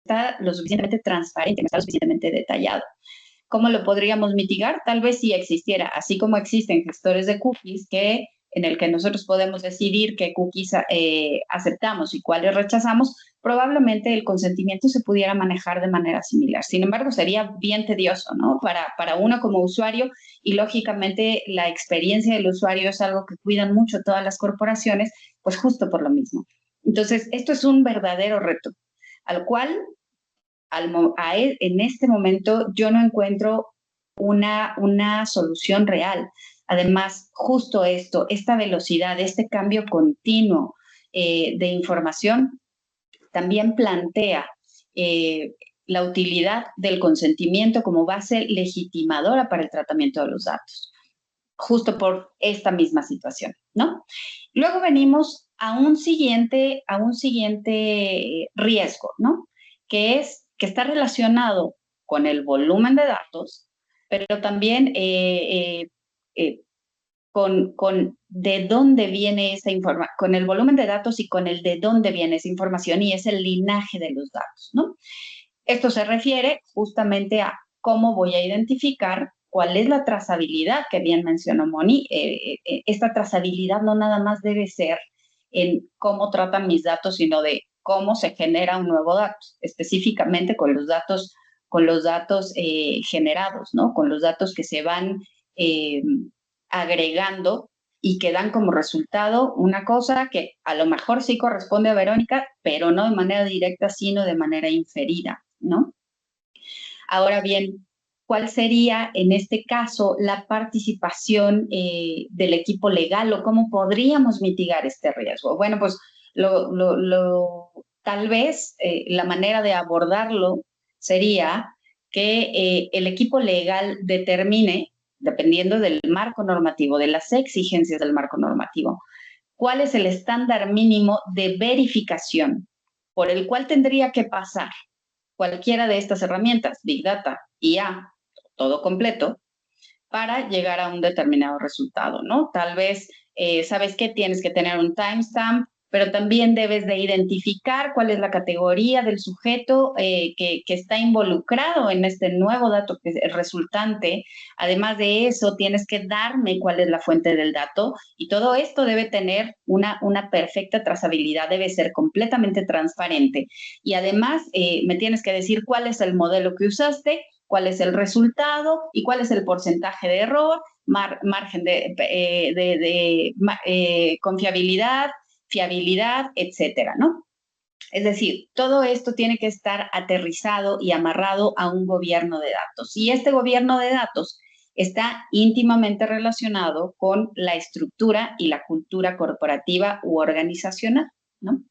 está lo suficientemente transparente, no está lo suficientemente detallado. ¿Cómo lo podríamos mitigar? Tal vez si existiera, así como existen gestores de cookies en el que nosotros podemos decidir qué cookies aceptamos y cuáles rechazamos, probablemente el consentimiento se pudiera manejar de manera similar. Sin embargo, sería bien tedioso, ¿no? Para uno como usuario, y lógicamente la experiencia del usuario es algo que cuidan mucho todas las corporaciones, pues justo por lo mismo. Entonces, esto es un verdadero reto, al cual en este momento yo no encuentro una solución real. Además, justo esto, esta velocidad, este cambio continuo de información, también plantea la utilidad del consentimiento como base legitimadora para el tratamiento de los datos, justo por esta misma situación, ¿no? Luego venimos a un siguiente riesgo, ¿no? Que está relacionado con el volumen de datos, pero también con de dónde viene esa información, con el volumen de datos y con el de dónde viene esa información, y es el linaje de los datos, ¿no? Esto se refiere justamente a cómo voy a identificar cuál es la trazabilidad que bien mencionó Moni. Esta trazabilidad no nada más debe ser en cómo tratan mis datos, sino de cómo se genera un nuevo dato, específicamente con los datos generados, ¿no? Con los datos que se van agregando y que dan como resultado una cosa que a lo mejor sí corresponde a Verónica, pero no de manera directa, sino de manera inferida, ¿no? Ahora bien, ¿cuál sería en este caso la participación del equipo legal o cómo podríamos mitigar este riesgo? Bueno, pues tal vez la manera de abordarlo sería que el equipo legal determine, dependiendo del marco normativo, de las exigencias del marco normativo, cuál es el estándar mínimo de verificación por el cual tendría que pasar cualquiera de estas herramientas, Big Data, IA, todo completo, para llegar a un determinado resultado, ¿no? Tal vez, ¿sabes qué? Tienes que tener un timestamp, pero también debes de identificar cuál es la categoría del sujeto que está involucrado en este nuevo dato que es resultante. Además de eso, tienes que darme cuál es la fuente del dato, y todo esto debe tener una perfecta trazabilidad, debe ser completamente transparente. Y además, me tienes que decir cuál es el modelo que usaste, cuál es el resultado y cuál es el porcentaje de error, margen de confiabilidad, fiabilidad, etcétera, ¿no? Es decir, todo esto tiene que estar aterrizado y amarrado a un gobierno de datos. Y este gobierno de datos está íntimamente relacionado con la estructura y la cultura corporativa u organizacional, ¿no?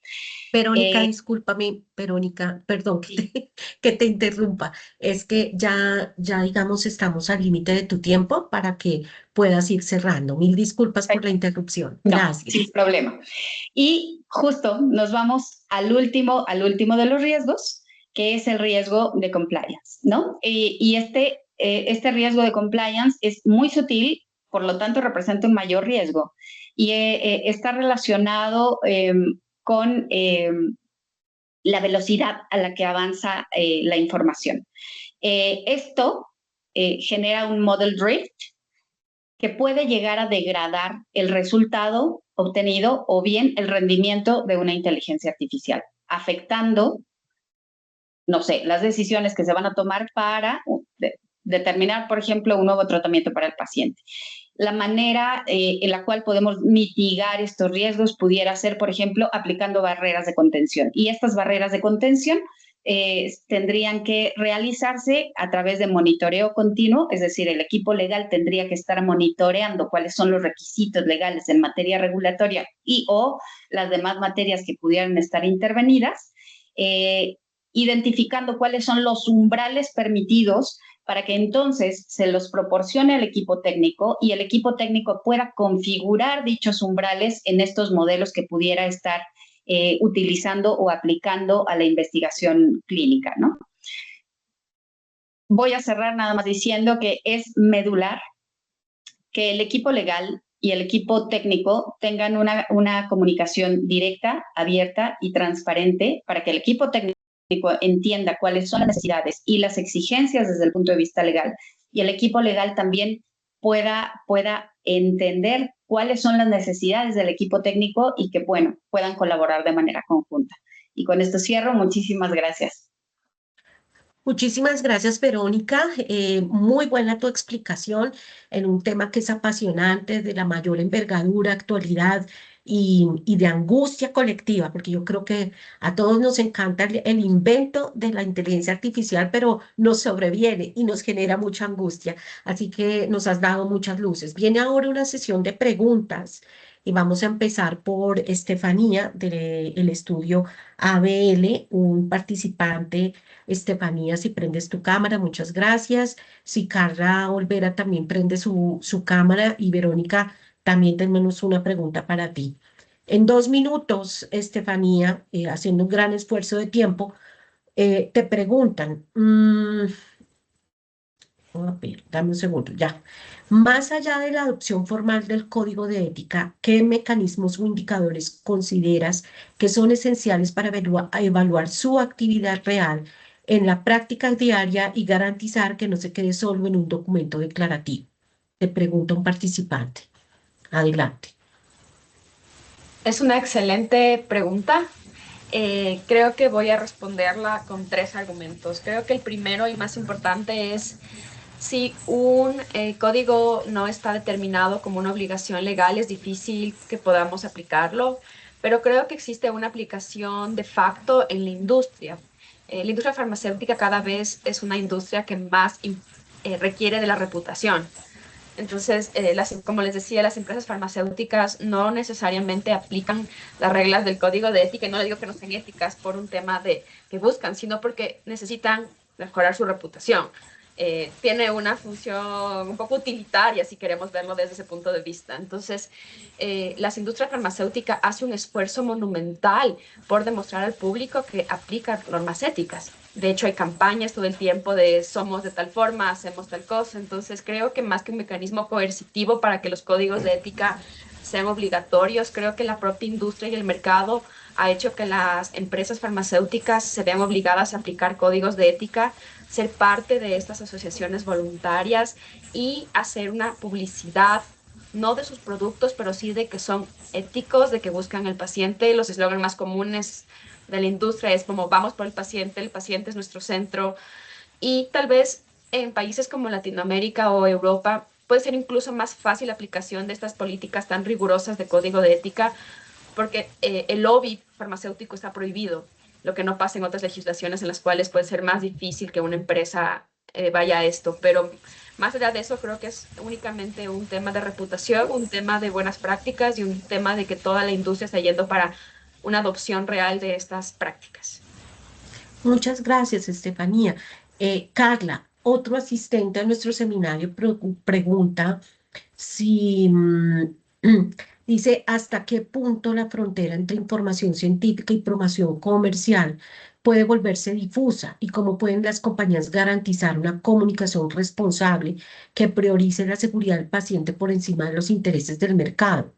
Verónica, discúlpame, Verónica, perdón que Sí. que te interrumpa. Es que ya digamos estamos al límite de tu tiempo para que puedas ir cerrando. Mil disculpas por la interrupción. No, sin Gracias. problema. Y justo nos vamos al último de los riesgos, que es el riesgo de compliance, ¿no? Y este riesgo de compliance es muy sutil, por lo tanto representa un mayor riesgo, y está relacionado con la velocidad a la que avanza la información. Esto genera un model drift que puede llegar a degradar el resultado obtenido o bien el rendimiento de una inteligencia artificial, afectando, no sé, las decisiones que se van a tomar para determinar, por ejemplo, un nuevo tratamiento para el paciente. La manera en la cual podemos mitigar estos riesgos pudiera ser, por ejemplo, aplicando barreras de contención. Y estas barreras de contención tendrían que realizarse a través de monitoreo continuo, es decir, el equipo legal tendría que estar monitoreando cuáles son los requisitos legales en materia regulatoria y o las demás materias que pudieran estar intervenidas, identificando cuáles son los umbrales permitidos para que entonces se los proporcione al equipo técnico y el equipo técnico pueda configurar dichos umbrales en estos modelos que pudiera estar utilizando o aplicando a la investigación clínica, ¿no? Voy a cerrar nada más diciendo que es medular que el equipo legal y el equipo técnico tengan una comunicación directa, abierta y transparente para que el equipo técnico entienda cuáles son las necesidades y las exigencias desde el punto de vista legal, y el equipo legal también pueda entender cuáles son las necesidades del equipo técnico y que, bueno, puedan colaborar de manera conjunta. Y con esto cierro. Muchísimas gracias. Muchísimas gracias, Verónica. Muy buena tu explicación en un tema que es apasionante, de la mayor envergadura, actualidad y de angustia colectiva, porque yo creo que a todos nos encanta el invento de la inteligencia artificial, pero nos sobreviene y nos genera mucha angustia. Así que nos has dado muchas luces. Viene ahora una sesión de preguntas y vamos a empezar por Estefanía del estudio ABL, un participante. Estefanía, si prendes tu cámara, muchas gracias. Si Carla Olvera también prende su cámara y Verónica, también tenemos una pregunta para ti. En 2 minutos, Estefanía, haciendo un gran esfuerzo de tiempo, te preguntan, a ver, dame un segundo, ya. Más allá de la adopción formal del código de ética, ¿qué mecanismos o indicadores consideras que son esenciales para evaluar su actividad real en la práctica diaria y garantizar que no se quede solo en un documento declarativo? Te pregunta un participante. Adelante. Es una excelente pregunta. Creo que voy a responderla con 3 argumentos. Creo que el primero y más importante es si un código no está determinado como una obligación legal, es difícil que podamos aplicarlo, pero creo que existe una aplicación de facto en la industria. La industria farmacéutica cada vez es una industria que más requiere de la reputación. Entonces, como les decía, las empresas farmacéuticas no necesariamente aplican las reglas del código de ética, y no les digo que no sean éticas por un tema de que buscan, sino porque necesitan mejorar su reputación. Tiene una función un poco utilitaria, si queremos verlo desde ese punto de vista. Entonces, las industrias farmacéuticas hacen un esfuerzo monumental por demostrar al público que aplica normas éticas. De hecho, hay campañas todo el tiempo de somos de tal forma, hacemos tal cosa. Entonces, creo que más que un mecanismo coercitivo para que los códigos de ética sean obligatorios, creo que la propia industria y el mercado ha hecho que las empresas farmacéuticas se vean obligadas a aplicar códigos de ética, ser parte de estas asociaciones voluntarias y hacer una publicidad, no de sus productos, pero sí de que son éticos, de que buscan el paciente. Los eslogans más comunes de la industria es como vamos por el paciente es nuestro centro. Y tal vez en países como Latinoamérica o Europa puede ser incluso más fácil la aplicación de estas políticas tan rigurosas de código de ética, porque el lobby farmacéutico está prohibido, lo que no pasa en otras legislaciones en las cuales puede ser más difícil que una empresa vaya a esto. Pero más allá de eso, creo que es únicamente un tema de reputación, un tema de buenas prácticas y un tema de que toda la industria está yendo para una adopción real de estas prácticas. Muchas gracias, Estefanía. Carla, otro asistente a nuestro seminario pregunta si dice hasta qué punto la frontera entre información científica y promoción comercial puede volverse difusa y cómo pueden las compañías garantizar una comunicación responsable que priorice la seguridad del paciente por encima de los intereses del mercado.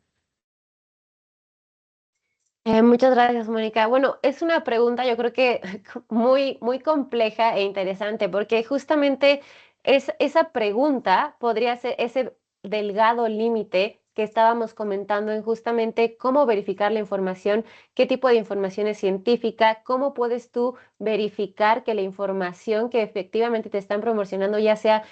Muchas gracias, Mónica. Bueno, es una pregunta yo creo que muy, muy compleja e interesante, porque justamente esa pregunta podría ser ese delgado límite que estábamos comentando en justamente cómo verificar la información, qué tipo de información es científica, cómo puedes tú verificar que la información que efectivamente te están promocionando ya sea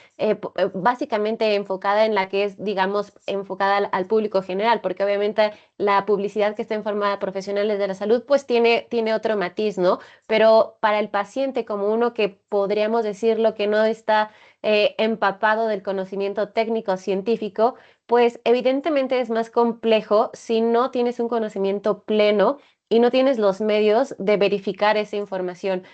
básicamente enfocada en la que es, digamos, enfocada al público general, porque obviamente la publicidad que está en forma de profesionales de la salud, pues tiene otro matiz, ¿no? Pero para el paciente, como uno que podríamos decirlo que no está empapado del conocimiento técnico científico, pues evidentemente es más complejo si no tienes un conocimiento pleno y no tienes los medios de verificar esa información.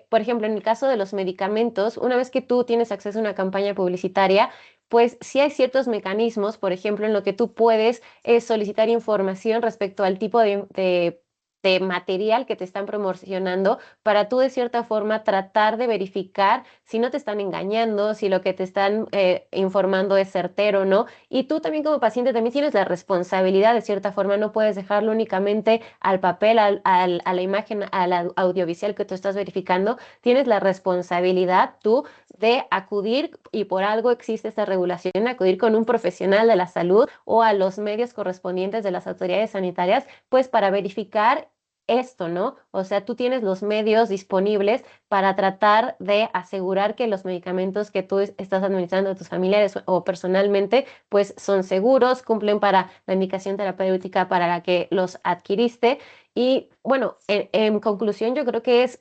Por ejemplo, en el caso de los medicamentos, una vez que tú tienes acceso a una campaña publicitaria, pues sí hay ciertos mecanismos, por ejemplo, en lo que tú puedes solicitar información respecto al tipo de de material que te están promocionando para tú de cierta forma tratar de verificar si no te están engañando, si lo que te están informando es certero o no. Y tú también como paciente también tienes la responsabilidad, de cierta forma, no puedes dejarlo únicamente al papel, a la imagen, al audiovisual que tú estás verificando. Tienes la responsabilidad tú de acudir, y por algo existe esta regulación, acudir con un profesional de la salud o a los medios correspondientes de las autoridades sanitarias, pues para verificar esto, ¿no? O sea, tú tienes los medios disponibles para tratar de asegurar que los medicamentos que tú estás administrando a tus familiares o personalmente, pues son seguros, cumplen para la indicación terapéutica para la que los adquiriste. Y bueno, en conclusión, yo creo que es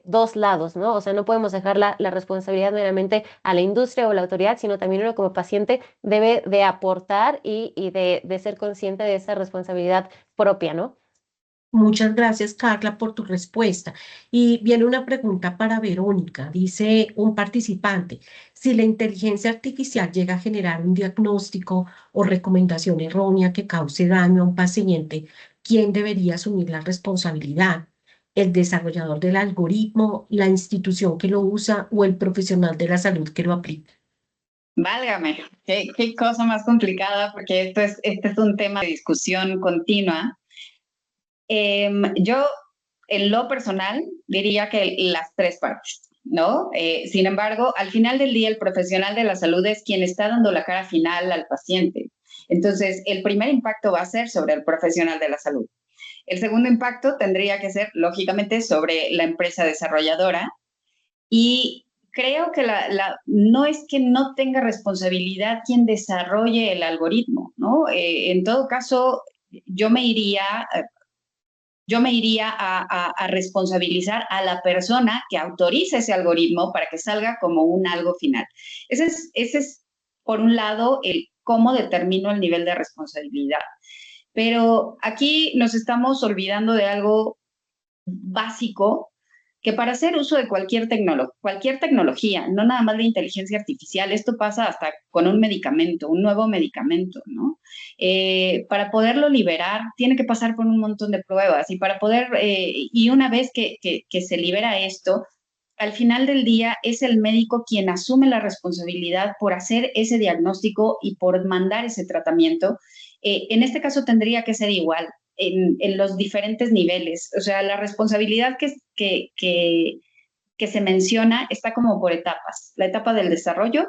dos lados, ¿no? O sea, no podemos dejar la responsabilidad meramente a la industria o la autoridad, sino también uno como paciente debe de aportar y de ser consciente de esa responsabilidad propia, ¿no? Muchas gracias, Carla, por tu respuesta. Y viene una pregunta para Verónica. Dice un participante, si la inteligencia artificial llega a generar un diagnóstico o recomendación errónea que cause daño a un paciente, ¿quién debería asumir la responsabilidad? ¿El desarrollador del algoritmo, la institución que lo usa o el profesional de la salud que lo aplica? Válgame, qué cosa más complicada, porque este es un tema de discusión continua. Yo, en lo personal, diría que las tres partes, ¿no? Sin embargo, al final del día, el profesional de la salud es quien está dando la cara final al paciente. Entonces, el primer impacto va a ser sobre el profesional de la salud. El segundo impacto tendría que ser, lógicamente, sobre la empresa desarrolladora. Y creo que no es que no tenga responsabilidad quien desarrolle el algoritmo, ¿no? En todo caso, yo me iría a responsabilizar a la persona que autoriza ese algoritmo para que salga como un algo final. Ese es por un lado, el cómo determino el nivel de responsabilidad. Pero aquí nos estamos olvidando de algo básico, que para hacer uso de cualquier tecnología, no nada más de inteligencia artificial, esto pasa hasta con un medicamento, un nuevo medicamento, ¿no? Para poderlo liberar, tiene que pasar por un montón de pruebas y y una vez que se libera esto, al final del día es el médico quien asume la responsabilidad por hacer ese diagnóstico y por mandar ese tratamiento. En este caso tendría que ser igual en los diferentes niveles. O sea, la responsabilidad que se menciona está como por etapas. La etapa del desarrollo,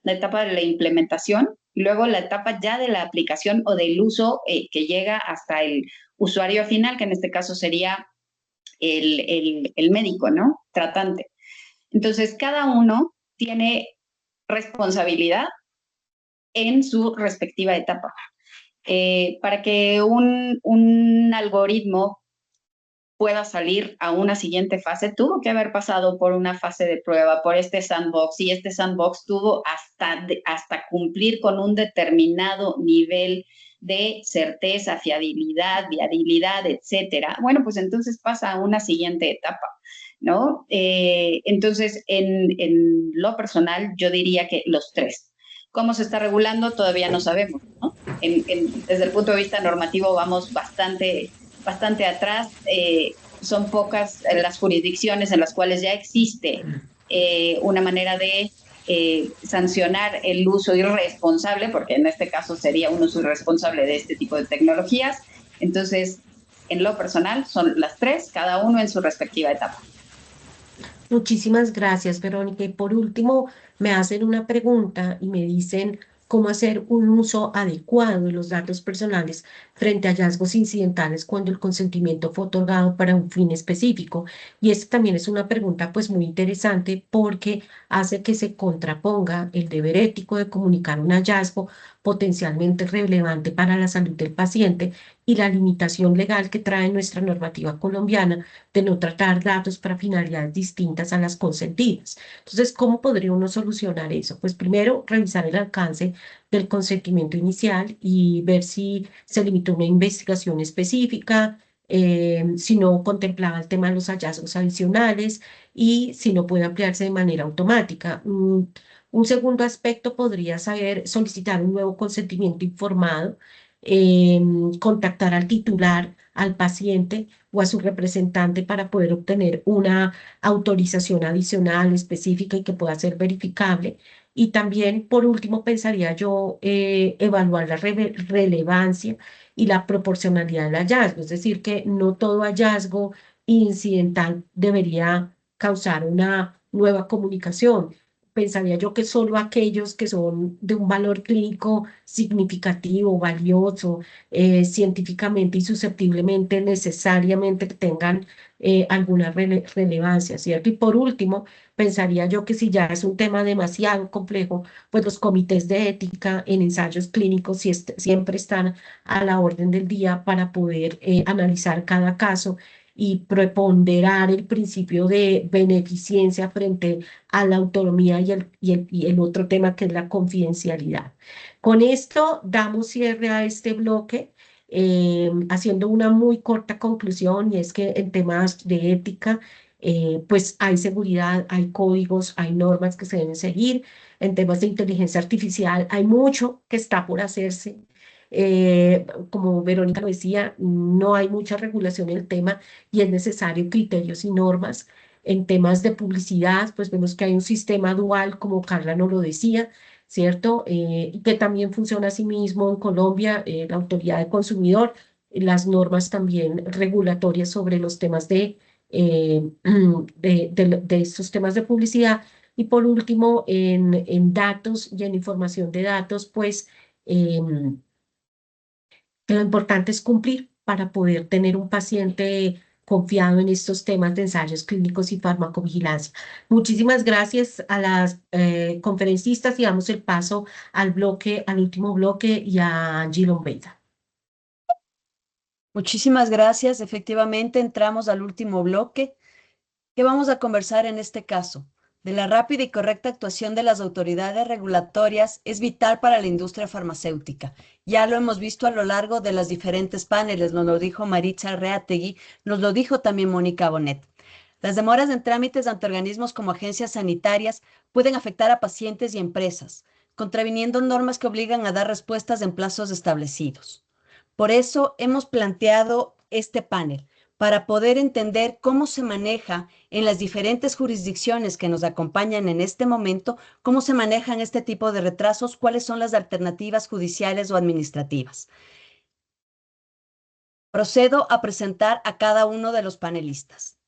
la etapa de la implementación y luego la etapa ya de la aplicación o del uso que llega hasta el usuario final, que en este caso sería el médico, ¿no? Tratante. Entonces, cada uno tiene responsabilidad en su respectiva etapa. Para que un algoritmo pueda salir a una siguiente fase, tuvo que haber pasado por una fase de prueba, por este sandbox, y este sandbox tuvo hasta cumplir con un determinado nivel de certeza, fiabilidad, viabilidad, etcétera. Bueno, pues entonces pasa a una siguiente etapa, ¿no? Entonces, en lo personal, yo diría que los tres. ¿Cómo se está regulando? Todavía no sabemos, ¿no? Desde el punto de vista normativo vamos bastante atrás. Son pocas las jurisdicciones en las cuales ya existe una manera de sancionar el uso irresponsable, porque en este caso sería un uso irresponsable de este tipo de tecnologías. Entonces, en lo personal, son las tres, cada uno en su respectiva etapa. Muchísimas gracias, Verónica. Y por último, me hacen una pregunta y me dicen cómo hacer un uso adecuado de los datos personales frente a hallazgos incidentales cuando el consentimiento fue otorgado para un fin específico. Y esta también es una pregunta pues muy interesante porque hace que se contraponga el deber ético de comunicar un hallazgo potencialmente relevante para la salud del paciente y la limitación legal que trae nuestra normativa colombiana de no tratar datos para finalidades distintas a las consentidas. Entonces, ¿cómo podría uno solucionar eso? Pues primero, revisar el alcance del consentimiento inicial y ver si se limitó a una investigación específica, si no contemplaba el tema de los hallazgos adicionales y si no puede ampliarse de manera automática. Un segundo aspecto podría solicitar un nuevo consentimiento informado contactar al titular, al paciente o a su representante para poder obtener una autorización adicional específica y que pueda ser verificable. Y también, por último, pensaría yo evaluar la relevancia y la proporcionalidad del hallazgo, es decir, que no todo hallazgo incidental debería causar una nueva comunicación. Pensaría yo que solo aquellos que son de un valor clínico significativo, valioso, científicamente y susceptiblemente, necesariamente que tengan alguna relevancia, ¿cierto? Y por último, pensaría yo que si ya es un tema demasiado complejo, pues los comités de ética en ensayos clínicos siempre están a la orden del día para poder analizar cada caso y preponderar el principio de beneficencia frente a la autonomía y el otro tema que es la confidencialidad. Con esto damos cierre a este bloque, haciendo una muy corta conclusión, y es que en temas de ética, pues hay seguridad, hay códigos, hay normas que se deben seguir. En temas de inteligencia artificial hay mucho que está por hacerse. Como Verónica lo decía, no hay mucha regulación en el tema y es necesario criterios y normas. En temas de publicidad, pues vemos que hay un sistema dual, como Carla nos lo decía, ¿cierto? Y que también funciona así mismo en Colombia, la autoridad de consumidor, las normas también regulatorias sobre los temas de estos temas de publicidad. Y por último, en datos y en información de datos, pues lo importante es cumplir para poder tener un paciente confiado en estos temas de ensayos clínicos y farmacovigilancia. Muchísimas gracias a las conferencistas y damos el paso al último bloque y a Gilon Beta. Muchísimas gracias. Efectivamente, entramos al último bloque. ¿Qué vamos a conversar en este caso? De la rápida y correcta actuación de las autoridades regulatorias es vital para la industria farmacéutica. Ya lo hemos visto a lo largo de las diferentes paneles, nos lo dijo Maritza Arreategui, nos lo dijo también Mónica Bonet. Las demoras en trámites ante organismos como agencias sanitarias pueden afectar a pacientes y empresas, contraviniendo normas que obligan a dar respuestas en plazos establecidos. Por eso hemos planteado este panel, para poder entender cómo se maneja en las diferentes jurisdicciones que nos acompañan en este momento, cómo se manejan este tipo de retrasos, cuáles son las alternativas judiciales o administrativas. Procedo a presentar a cada uno de los panelistas.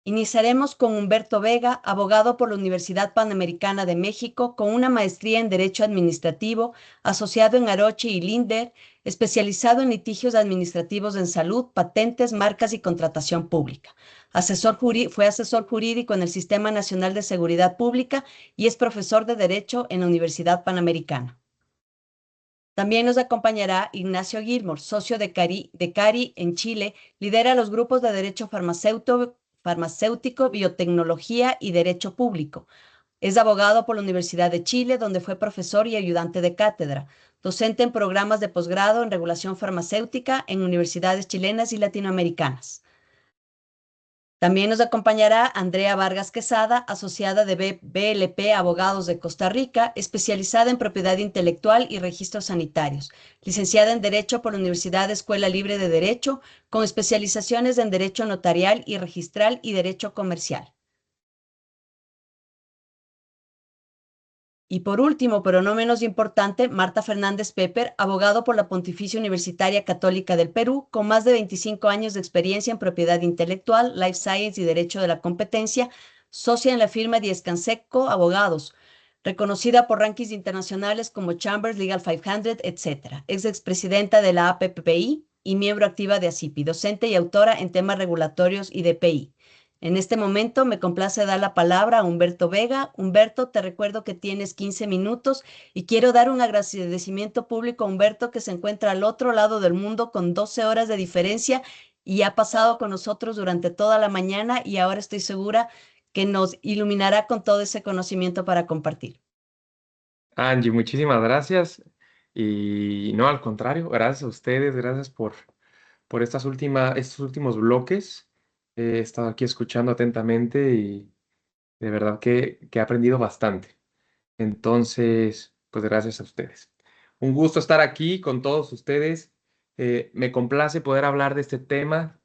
Iniciaremos con Humberto Vega, abogado por la Universidad Panamericana de México, con una maestría en Derecho Administrativo, asociado en Aroche y Linder, especializado en litigios administrativos en salud, patentes, marcas y contratación pública. Fue asesor jurídico en el Sistema Nacional de Seguridad Pública y es profesor de Derecho en la Universidad Panamericana. También nos acompañará Ignacio Gilmore, socio de CARI en Chile, lidera los grupos de Derecho Farmacéutico, Biotecnología y Derecho Público. Es abogado por la Universidad de Chile, donde fue profesor y ayudante de cátedra, docente en programas de posgrado en regulación farmacéutica en universidades chilenas y latinoamericanas. También nos acompañará Andrea Vargas Quesada, asociada de BLP Abogados de Costa Rica, especializada en propiedad intelectual y registros sanitarios, licenciada en Derecho por la Universidad Escuela Libre de Derecho, con especializaciones en Derecho Notarial y Registral y Derecho Comercial. Y por último, pero no menos importante, Marta Fernández Pepper, abogado por la Pontificia Universitaria Católica del Perú, con más de 25 años de experiencia en propiedad intelectual, life science y derecho de la competencia, socia en la firma Diez Canseco Abogados, reconocida por rankings internacionales como Chambers, Legal 500, etc. Es expresidenta de la APPI y miembro activa de ACIPI, docente y autora en temas regulatorios y DPI. En este momento me complace dar la palabra a Humberto Vega. Humberto, te recuerdo que tienes 15 minutos y quiero dar un agradecimiento público a Humberto, que se encuentra al otro lado del mundo con 12 horas de diferencia y ha pasado con nosotros durante toda la mañana y ahora estoy segura que nos iluminará con todo ese conocimiento para compartir. Angie, muchísimas gracias. Y no, al contrario, gracias a ustedes, gracias por estos últimos bloques. He estado aquí escuchando atentamente y de verdad que he aprendido bastante. Entonces, pues gracias a ustedes. un gusto estar aquí con todos ustedes. Me complace poder hablar de este tema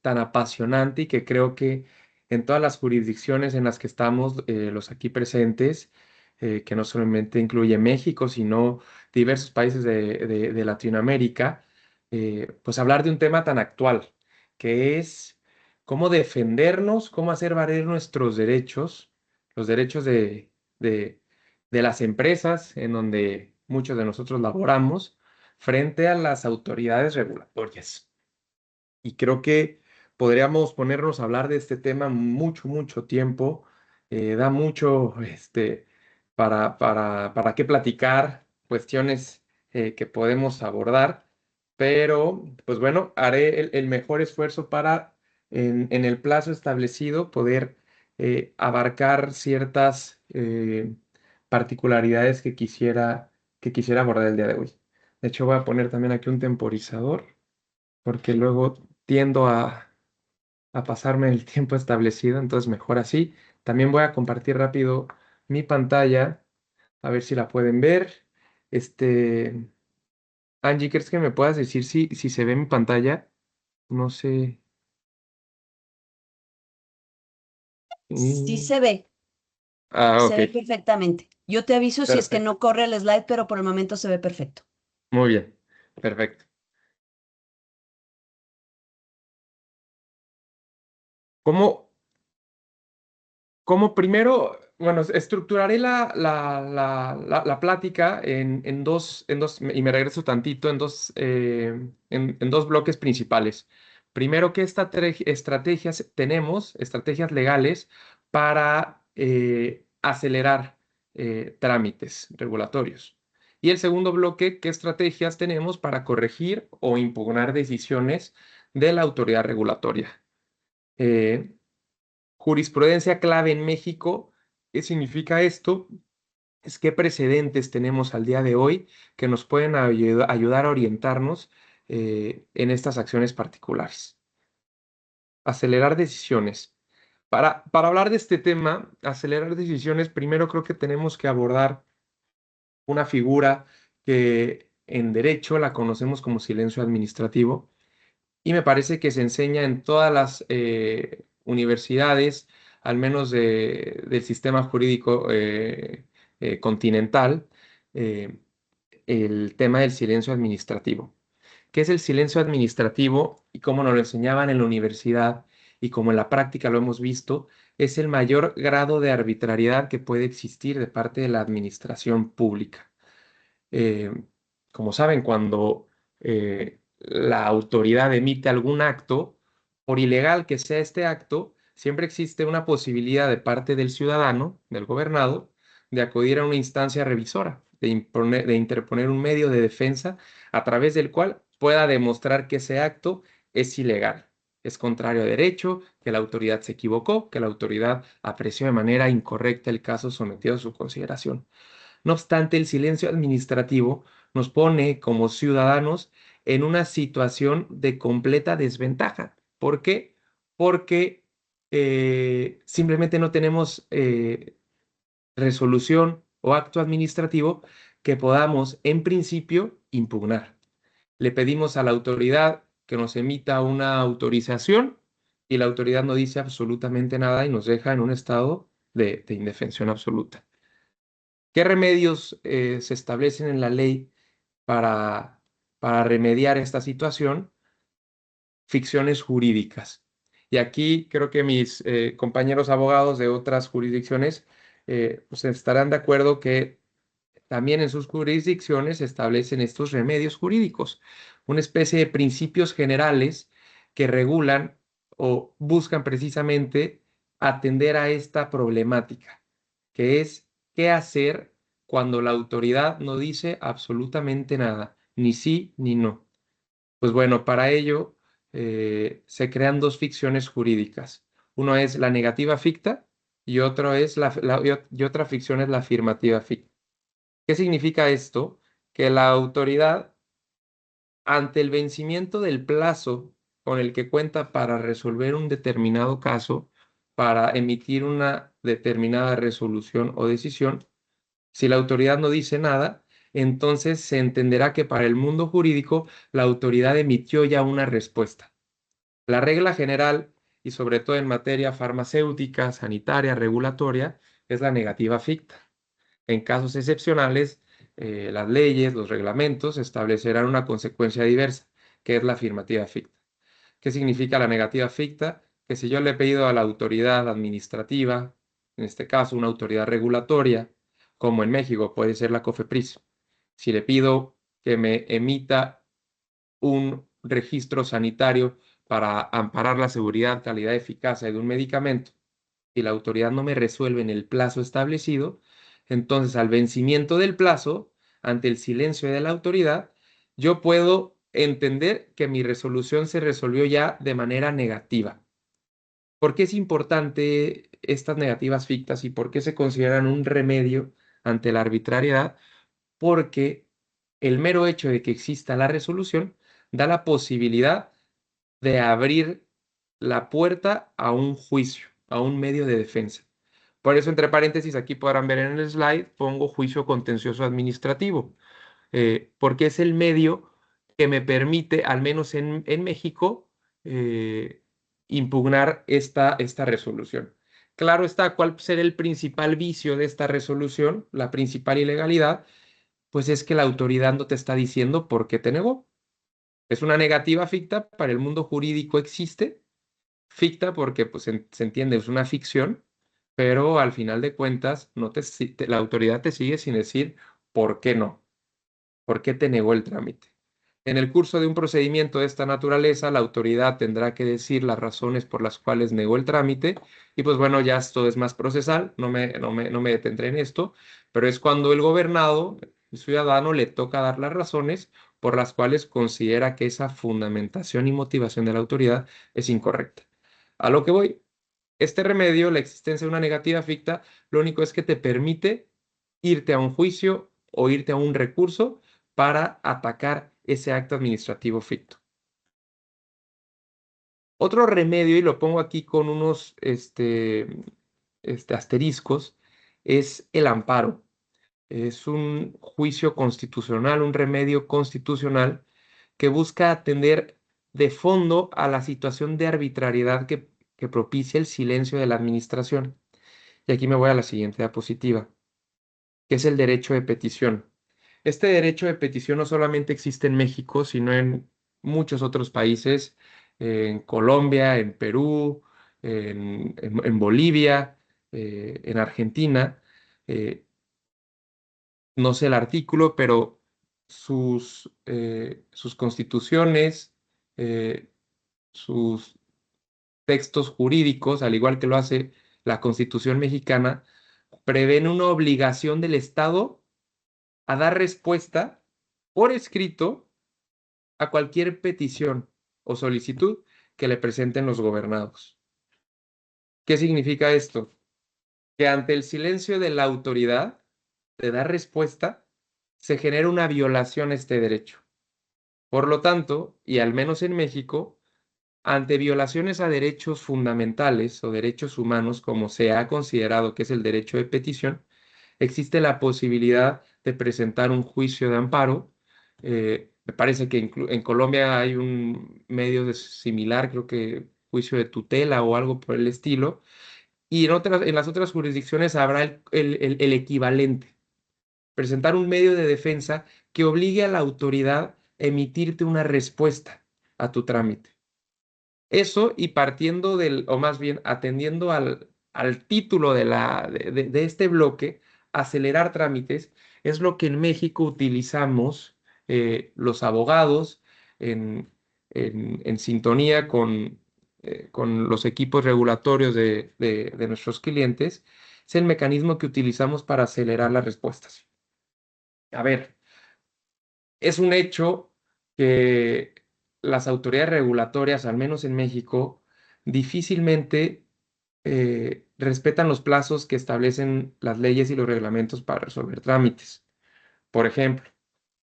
tan apasionante y que creo que en todas las jurisdicciones en las que estamos, los aquí presentes, que no solamente incluye México, sino diversos países de Latinoamérica, pues hablar de un tema tan actual, que es cómo defendernos, cómo hacer valer nuestros derechos, los derechos de las empresas en donde muchos de nosotros laboramos frente a las autoridades regulatorias. Y creo que podríamos ponernos a hablar de este tema mucho, mucho tiempo. Da mucho para qué platicar, cuestiones que podemos abordar, pero pues bueno, haré el mejor esfuerzo para en el plazo establecido poder abarcar ciertas particularidades que quisiera abordar el día de hoy. De hecho, voy a poner también aquí un temporizador porque luego tiendo a pasarme el tiempo establecido, entonces mejor así. También voy a compartir rápido mi pantalla, a ver si la pueden ver. Este, Angie, ¿crees que me puedas decir si se ve mi pantalla? No sé. Sí Mm, se ok, ve perfectamente. Yo te aviso si es que perfecto. no corre el slide, pero por el momento se ve perfecto. Muy bien, perfecto. ¿Cómo, Como primero, bueno, estructuraré la plática y me regreso tantito, en dos bloques principales. Primero, ¿qué estrategias tenemos, estrategias legales para acelerar trámites regulatorios? Y el segundo bloque, ¿qué estrategias tenemos para corregir o impugnar decisiones de la autoridad regulatoria? Eh, Jurisprudencia clave en México. ¿Qué significa esto? Es qué precedentes tenemos al día de hoy que nos pueden ayudar a orientarnos en estas acciones particulares. Acelerar decisiones. Para hablar de este tema, acelerar decisiones, primero creo que tenemos que abordar una figura que en derecho la conocemos como silencio administrativo y me parece que se enseña en todas las universidades, al menos del sistema jurídico continental, eh, el tema del silencio administrativo. ¿Qué es el silencio administrativo y cómo nos lo enseñaban en la universidad y como en la práctica lo hemos visto? Es el mayor grado de arbitrariedad que puede existir de parte de la administración pública. Eh, Como saben, cuando la autoridad emite algún acto, por ilegal que sea este acto, siempre existe una posibilidad de parte del ciudadano, del gobernado, de acudir a una instancia revisora, de interponer un medio de defensa a través del cual pueda demostrar que ese acto es ilegal, es contrario a derecho, que la autoridad se equivocó, que la autoridad apreció de manera incorrecta el caso sometido a su consideración. No obstante, el silencio administrativo nos pone como ciudadanos en una situación de completa desventaja. ¿Por qué? Porque simplemente no tenemos resolución o acto administrativo que podamos, en principio, impugnar. Le pedimos a la autoridad que nos emita una autorización y la autoridad no dice absolutamente nada y nos deja en un estado de indefensión absoluta. ¿Qué remedios se establecen en la ley para, para remediar esta situación? Ficciones jurídicas. Y aquí creo que mis compañeros abogados de otras jurisdicciones pues estarán de acuerdo que también en sus jurisdicciones se establecen estos remedios jurídicos, una especie de principios generales que regulan o buscan precisamente atender a esta problemática, que es qué hacer cuando la autoridad no dice absolutamente nada, ni sí ni no. Pues bueno, para ello se crean dos ficciones jurídicas. Uno es la negativa ficta y otro es y otra ficción es la afirmativa ficta. ¿Qué significa esto? Que la autoridad, ante el vencimiento del plazo con el que cuenta para resolver un determinado caso, para emitir una determinada resolución o decisión, si la autoridad no dice nada, entonces se entenderá que para el mundo jurídico la autoridad emitió ya una respuesta. La regla general, y sobre todo en materia farmacéutica, sanitaria, regulatoria, es la negativa ficta. En casos excepcionales, las leyes, los reglamentos establecerán una consecuencia diversa, que es la afirmativa ficta. ¿Qué significa la negativa ficta? Que si yo le he pedido a la autoridad administrativa, en este caso una autoridad regulatoria, como en México puede ser la COFEPRIS, si le pido que me emita un registro sanitario para amparar la seguridad, calidad y eficacia de un medicamento y la autoridad no me resuelve en el plazo establecido, entonces al vencimiento del plazo, ante el silencio de la autoridad, yo puedo entender que mi resolución se resolvió ya de manera negativa. ¿Por qué es importante estas negativas fictas y por qué se consideran un remedio ante la arbitrariedad? Porque el mero hecho de que exista la resolución da la posibilidad de abrir la puerta a un juicio, a un medio de defensa. Por eso, entre paréntesis, aquí podrán ver en el slide, pongo juicio contencioso administrativo, porque es el medio que me permite, al menos en México, eh, impugnar esta resolución. Claro está, ¿cuál será el principal vicio de esta resolución? La principal ilegalidad, pues es que la autoridad no te está diciendo por qué te negó. Es una negativa ficta, para el mundo jurídico existe, ficta porque pues, se entiende, es una ficción, pero al final de cuentas la autoridad te sigue sin decir por qué no, por qué te negó el trámite. En el curso de un procedimiento de esta naturaleza, la autoridad tendrá que decir las razones por las cuales negó el trámite y pues bueno, ya esto es más procesal, no me detendré en esto, pero es cuando el gobernado, el ciudadano, le toca dar las razones por las cuales considera que esa fundamentación y motivación de la autoridad es incorrecta. A lo que voy, este remedio, la existencia de una negativa ficta, lo único es que te permite irte a un juicio o irte a un recurso para atacar ese acto administrativo ficto. Otro remedio, y lo pongo aquí con unos asteriscos, es el amparo. Es un juicio constitucional, un remedio constitucional que busca atender de fondo a la situación de arbitrariedad que propicia el silencio de la administración. Y aquí me voy a la siguiente diapositiva, que es el derecho de petición. Este derecho de petición no solamente existe en México, sino en muchos otros países, en Colombia, en Perú, en Bolivia, en Argentina. No sé el artículo, pero sus constituciones, sus textos jurídicos, al igual que lo hace la Constitución mexicana, prevén una obligación del Estado a dar respuesta por escrito a cualquier petición o solicitud que le presenten los gobernados. ¿Qué significa esto? Que ante el silencio de la autoridad de dar respuesta, se genera una violación a este derecho. Por lo tanto, y al menos en México, ante violaciones a derechos fundamentales o derechos humanos, como se ha considerado que es el derecho de petición, existe la posibilidad de presentar un juicio de amparo. Me parece que en Colombia hay un medio similar, creo que juicio de tutela o algo por el estilo, y en las otras jurisdicciones habrá el equivalente, presentar un medio de defensa que obligue a la autoridad a emitirte una respuesta a tu trámite. Eso, y partiendo o más bien atendiendo al título de este bloque, acelerar trámites, es lo que en México utilizamos los abogados en sintonía con los equipos regulatorios de nuestros clientes. Es el mecanismo que utilizamos para acelerar las respuestas. A ver, es un hecho que las autoridades regulatorias, al menos en México, difícilmente respetan los plazos que establecen las leyes y los reglamentos para resolver trámites. Por ejemplo,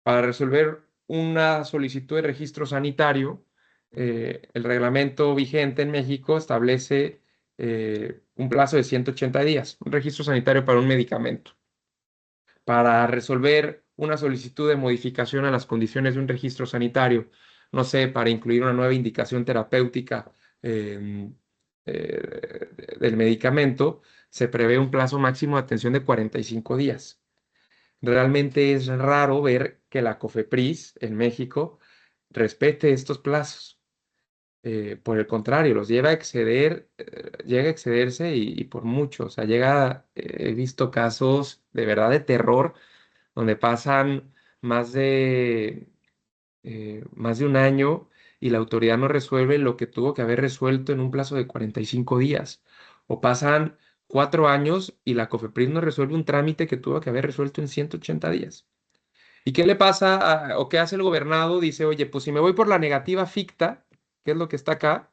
para resolver una solicitud de registro sanitario, el reglamento vigente en México establece un plazo de 180 días, un registro sanitario para un medicamento. Para resolver una solicitud de modificación a las condiciones de un registro sanitario, no sé, para incluir una nueva indicación terapéutica del medicamento, se prevé un plazo máximo de atención de 45 días. Realmente es raro ver que la COFEPRIS en México respete estos plazos. Por el contrario, los lleva a exceder, llega a excederse y por mucho. O sea, he visto casos de verdad de terror donde pasan más de, más de un año y la autoridad no resuelve lo que tuvo que haber resuelto en un plazo de 45 días. O pasan 4 años y la COFEPRIS no resuelve un trámite que tuvo que haber resuelto en 180 días. ¿Y qué le pasa o qué hace el gobernado? Dice, oye, pues si me voy por la negativa ficta, que es lo que está acá,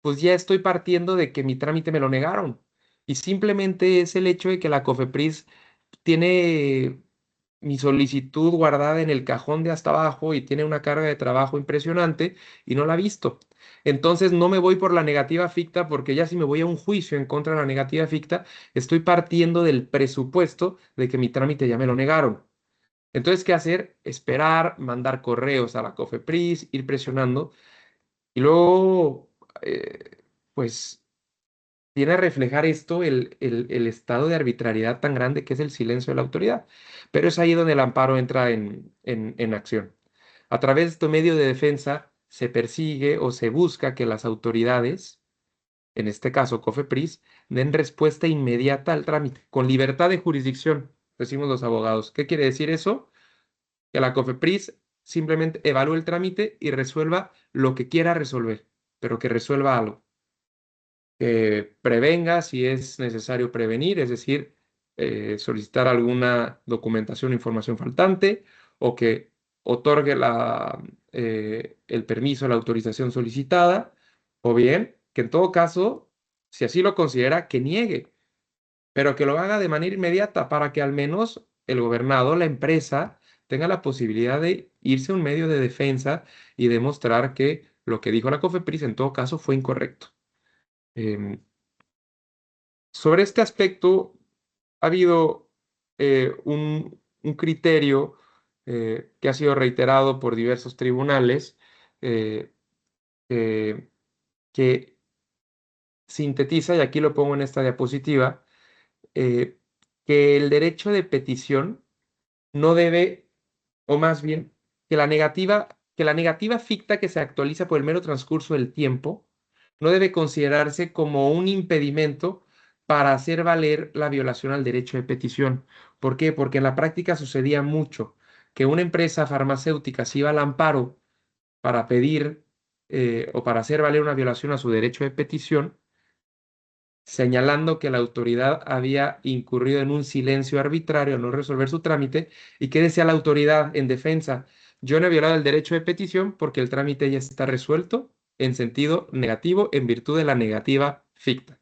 pues ya estoy partiendo de que mi trámite me lo negaron. Y simplemente es el hecho de que la COFEPRIS tiene mi solicitud guardada en el cajón de hasta abajo y tiene una carga de trabajo impresionante y no la ha visto. Entonces no me voy por la negativa ficta porque ya si me voy a un juicio en contra de la negativa ficta, estoy partiendo del presupuesto de que mi trámite ya me lo negaron. Entonces, ¿qué hacer? Esperar, mandar correos a la COFEPRIS, ir presionando y luego, pues, viene a reflejar esto el estado de arbitrariedad tan grande que es el silencio de la autoridad. Pero es ahí donde el amparo entra en acción. A través de este medio de defensa se persigue o se busca que las autoridades, en este caso COFEPRIS, den respuesta inmediata al trámite, con libertad de jurisdicción, decimos los abogados. ¿Qué quiere decir eso? Que la COFEPRIS simplemente evalúe el trámite y resuelva lo que quiera resolver, pero que resuelva algo. Que prevenga si es necesario prevenir, es decir, solicitar alguna documentación o información faltante, o que otorgue el permiso, la autorización solicitada, o bien que en todo caso, si así lo considera, que niegue, pero que lo haga de manera inmediata para que al menos el gobernado, la empresa, tenga la posibilidad de irse a un medio de defensa y demostrar que lo que dijo la COFEPRIS en todo caso fue incorrecto. Sobre este aspecto, ha habido un criterio que ha sido reiterado por diversos tribunales eh, eh, que sintetiza, y aquí lo pongo en esta diapositiva, eh, que el derecho de petición no debe, o más bien, que la negativa ficta que se actualiza por el mero transcurso del tiempo no debe considerarse como un impedimento para hacer valer la violación al derecho de petición. ¿Por qué? Porque en la práctica sucedía mucho que una empresa farmacéutica se iba al amparo para pedir o para hacer valer una violación a su derecho de petición, señalando que la autoridad había incurrido en un silencio arbitrario al no resolver su trámite. ¿Y qué decía la autoridad en defensa? Yo no he violado el derecho de petición porque el trámite ya está resuelto en sentido negativo en virtud de la negativa ficta.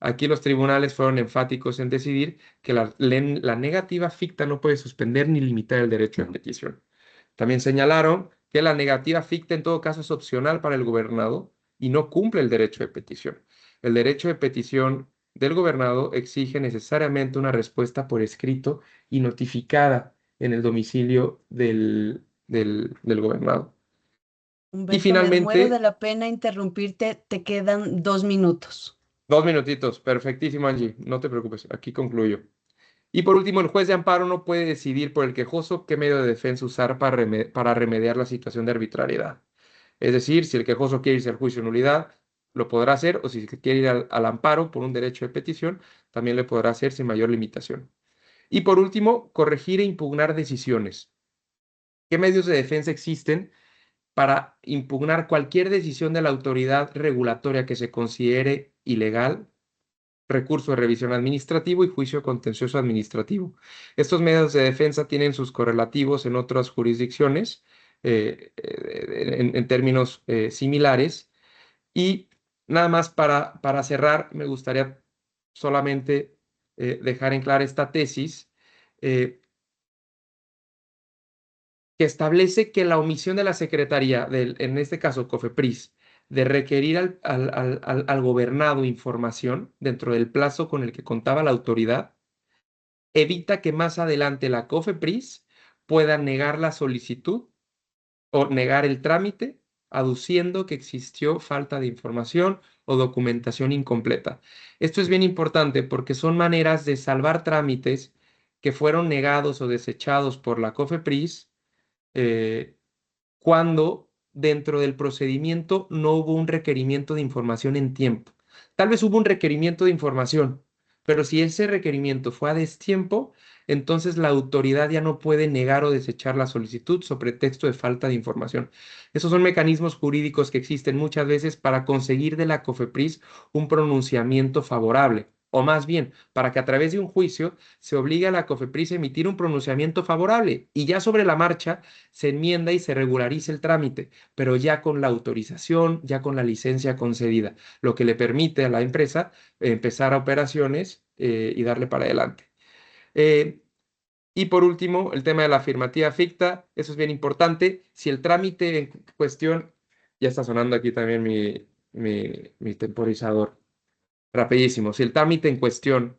Aquí los tribunales fueron enfáticos en decidir que la negativa ficta no puede suspender ni limitar el derecho de petición. También señalaron que la negativa ficta en todo caso es opcional para el gobernado y no cumple el derecho de petición. El derecho de petición del gobernado exige necesariamente una respuesta por escrito y notificada en el domicilio del gobernado. Y Humberto, me muero de finalmente, la pena interrumpirte, te quedan 2 minutos. 2 minutitos, perfectísimo, Angie, no te preocupes, aquí concluyo. Y por último, el juez de amparo no puede decidir por el quejoso qué medio de defensa usar para remediar la situación de arbitrariedad. Es decir, si el quejoso quiere irse al juicio de nulidad, lo podrá hacer, o si quiere ir al amparo por un derecho de petición, también lo podrá hacer sin mayor limitación. Y por último, corregir e impugnar decisiones. ¿Qué medios de defensa existen para impugnar cualquier decisión de la autoridad regulatoria que se considere ilegal? Recurso de revisión administrativo y juicio contencioso administrativo. Estos medios de defensa tienen sus correlativos en otras jurisdicciones en términos similares. Y nada más para cerrar, me gustaría solamente dejar en claro esta tesis eh, que establece que la omisión de la Secretaría, en este caso COFEPRIS, de requerir al gobernado información dentro del plazo con el que contaba la autoridad, evita que más adelante la COFEPRIS pueda negar la solicitud o negar el trámite, aduciendo que existió falta de información o documentación incompleta. Esto es bien importante porque son maneras de salvar trámites que fueron negados o desechados por la COFEPRIS cuando dentro del procedimiento no hubo un requerimiento de información en tiempo. Tal vez hubo un requerimiento de información, pero si ese requerimiento fue a destiempo, entonces la autoridad ya no puede negar o desechar la solicitud sobre texto de falta de información. Esos son mecanismos jurídicos que existen muchas veces para conseguir de la COFEPRIS un pronunciamiento favorable, o más bien, para que a través de un juicio se obligue a la COFEPRIS a emitir un pronunciamiento favorable y ya sobre la marcha se enmienda y se regulariza el trámite, pero ya con la autorización, ya con la licencia concedida, lo que le permite a la empresa empezar operaciones y darle para adelante. Y por último, el tema de la afirmativa ficta, eso es bien importante. Si el trámite en cuestión, ya está sonando aquí también mi temporizador, rapidísimo, si el trámite en cuestión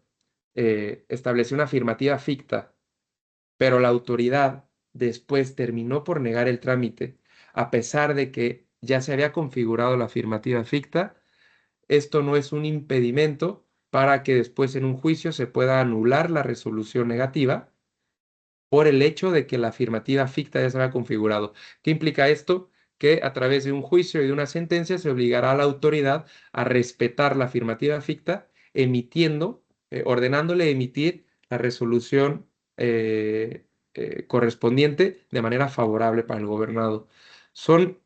establece una afirmativa ficta, pero la autoridad después terminó por negar el trámite, a pesar de que ya se había configurado la afirmativa ficta, esto no es un impedimento para que después en un juicio se pueda anular la resolución negativa por el hecho de que la afirmativa ficta ya se había configurado. ¿Qué implica esto? Que a través de un juicio y de una sentencia se obligará a la autoridad a respetar la afirmativa ficta, ordenándole emitir la resolución correspondiente de manera favorable para el gobernado. Son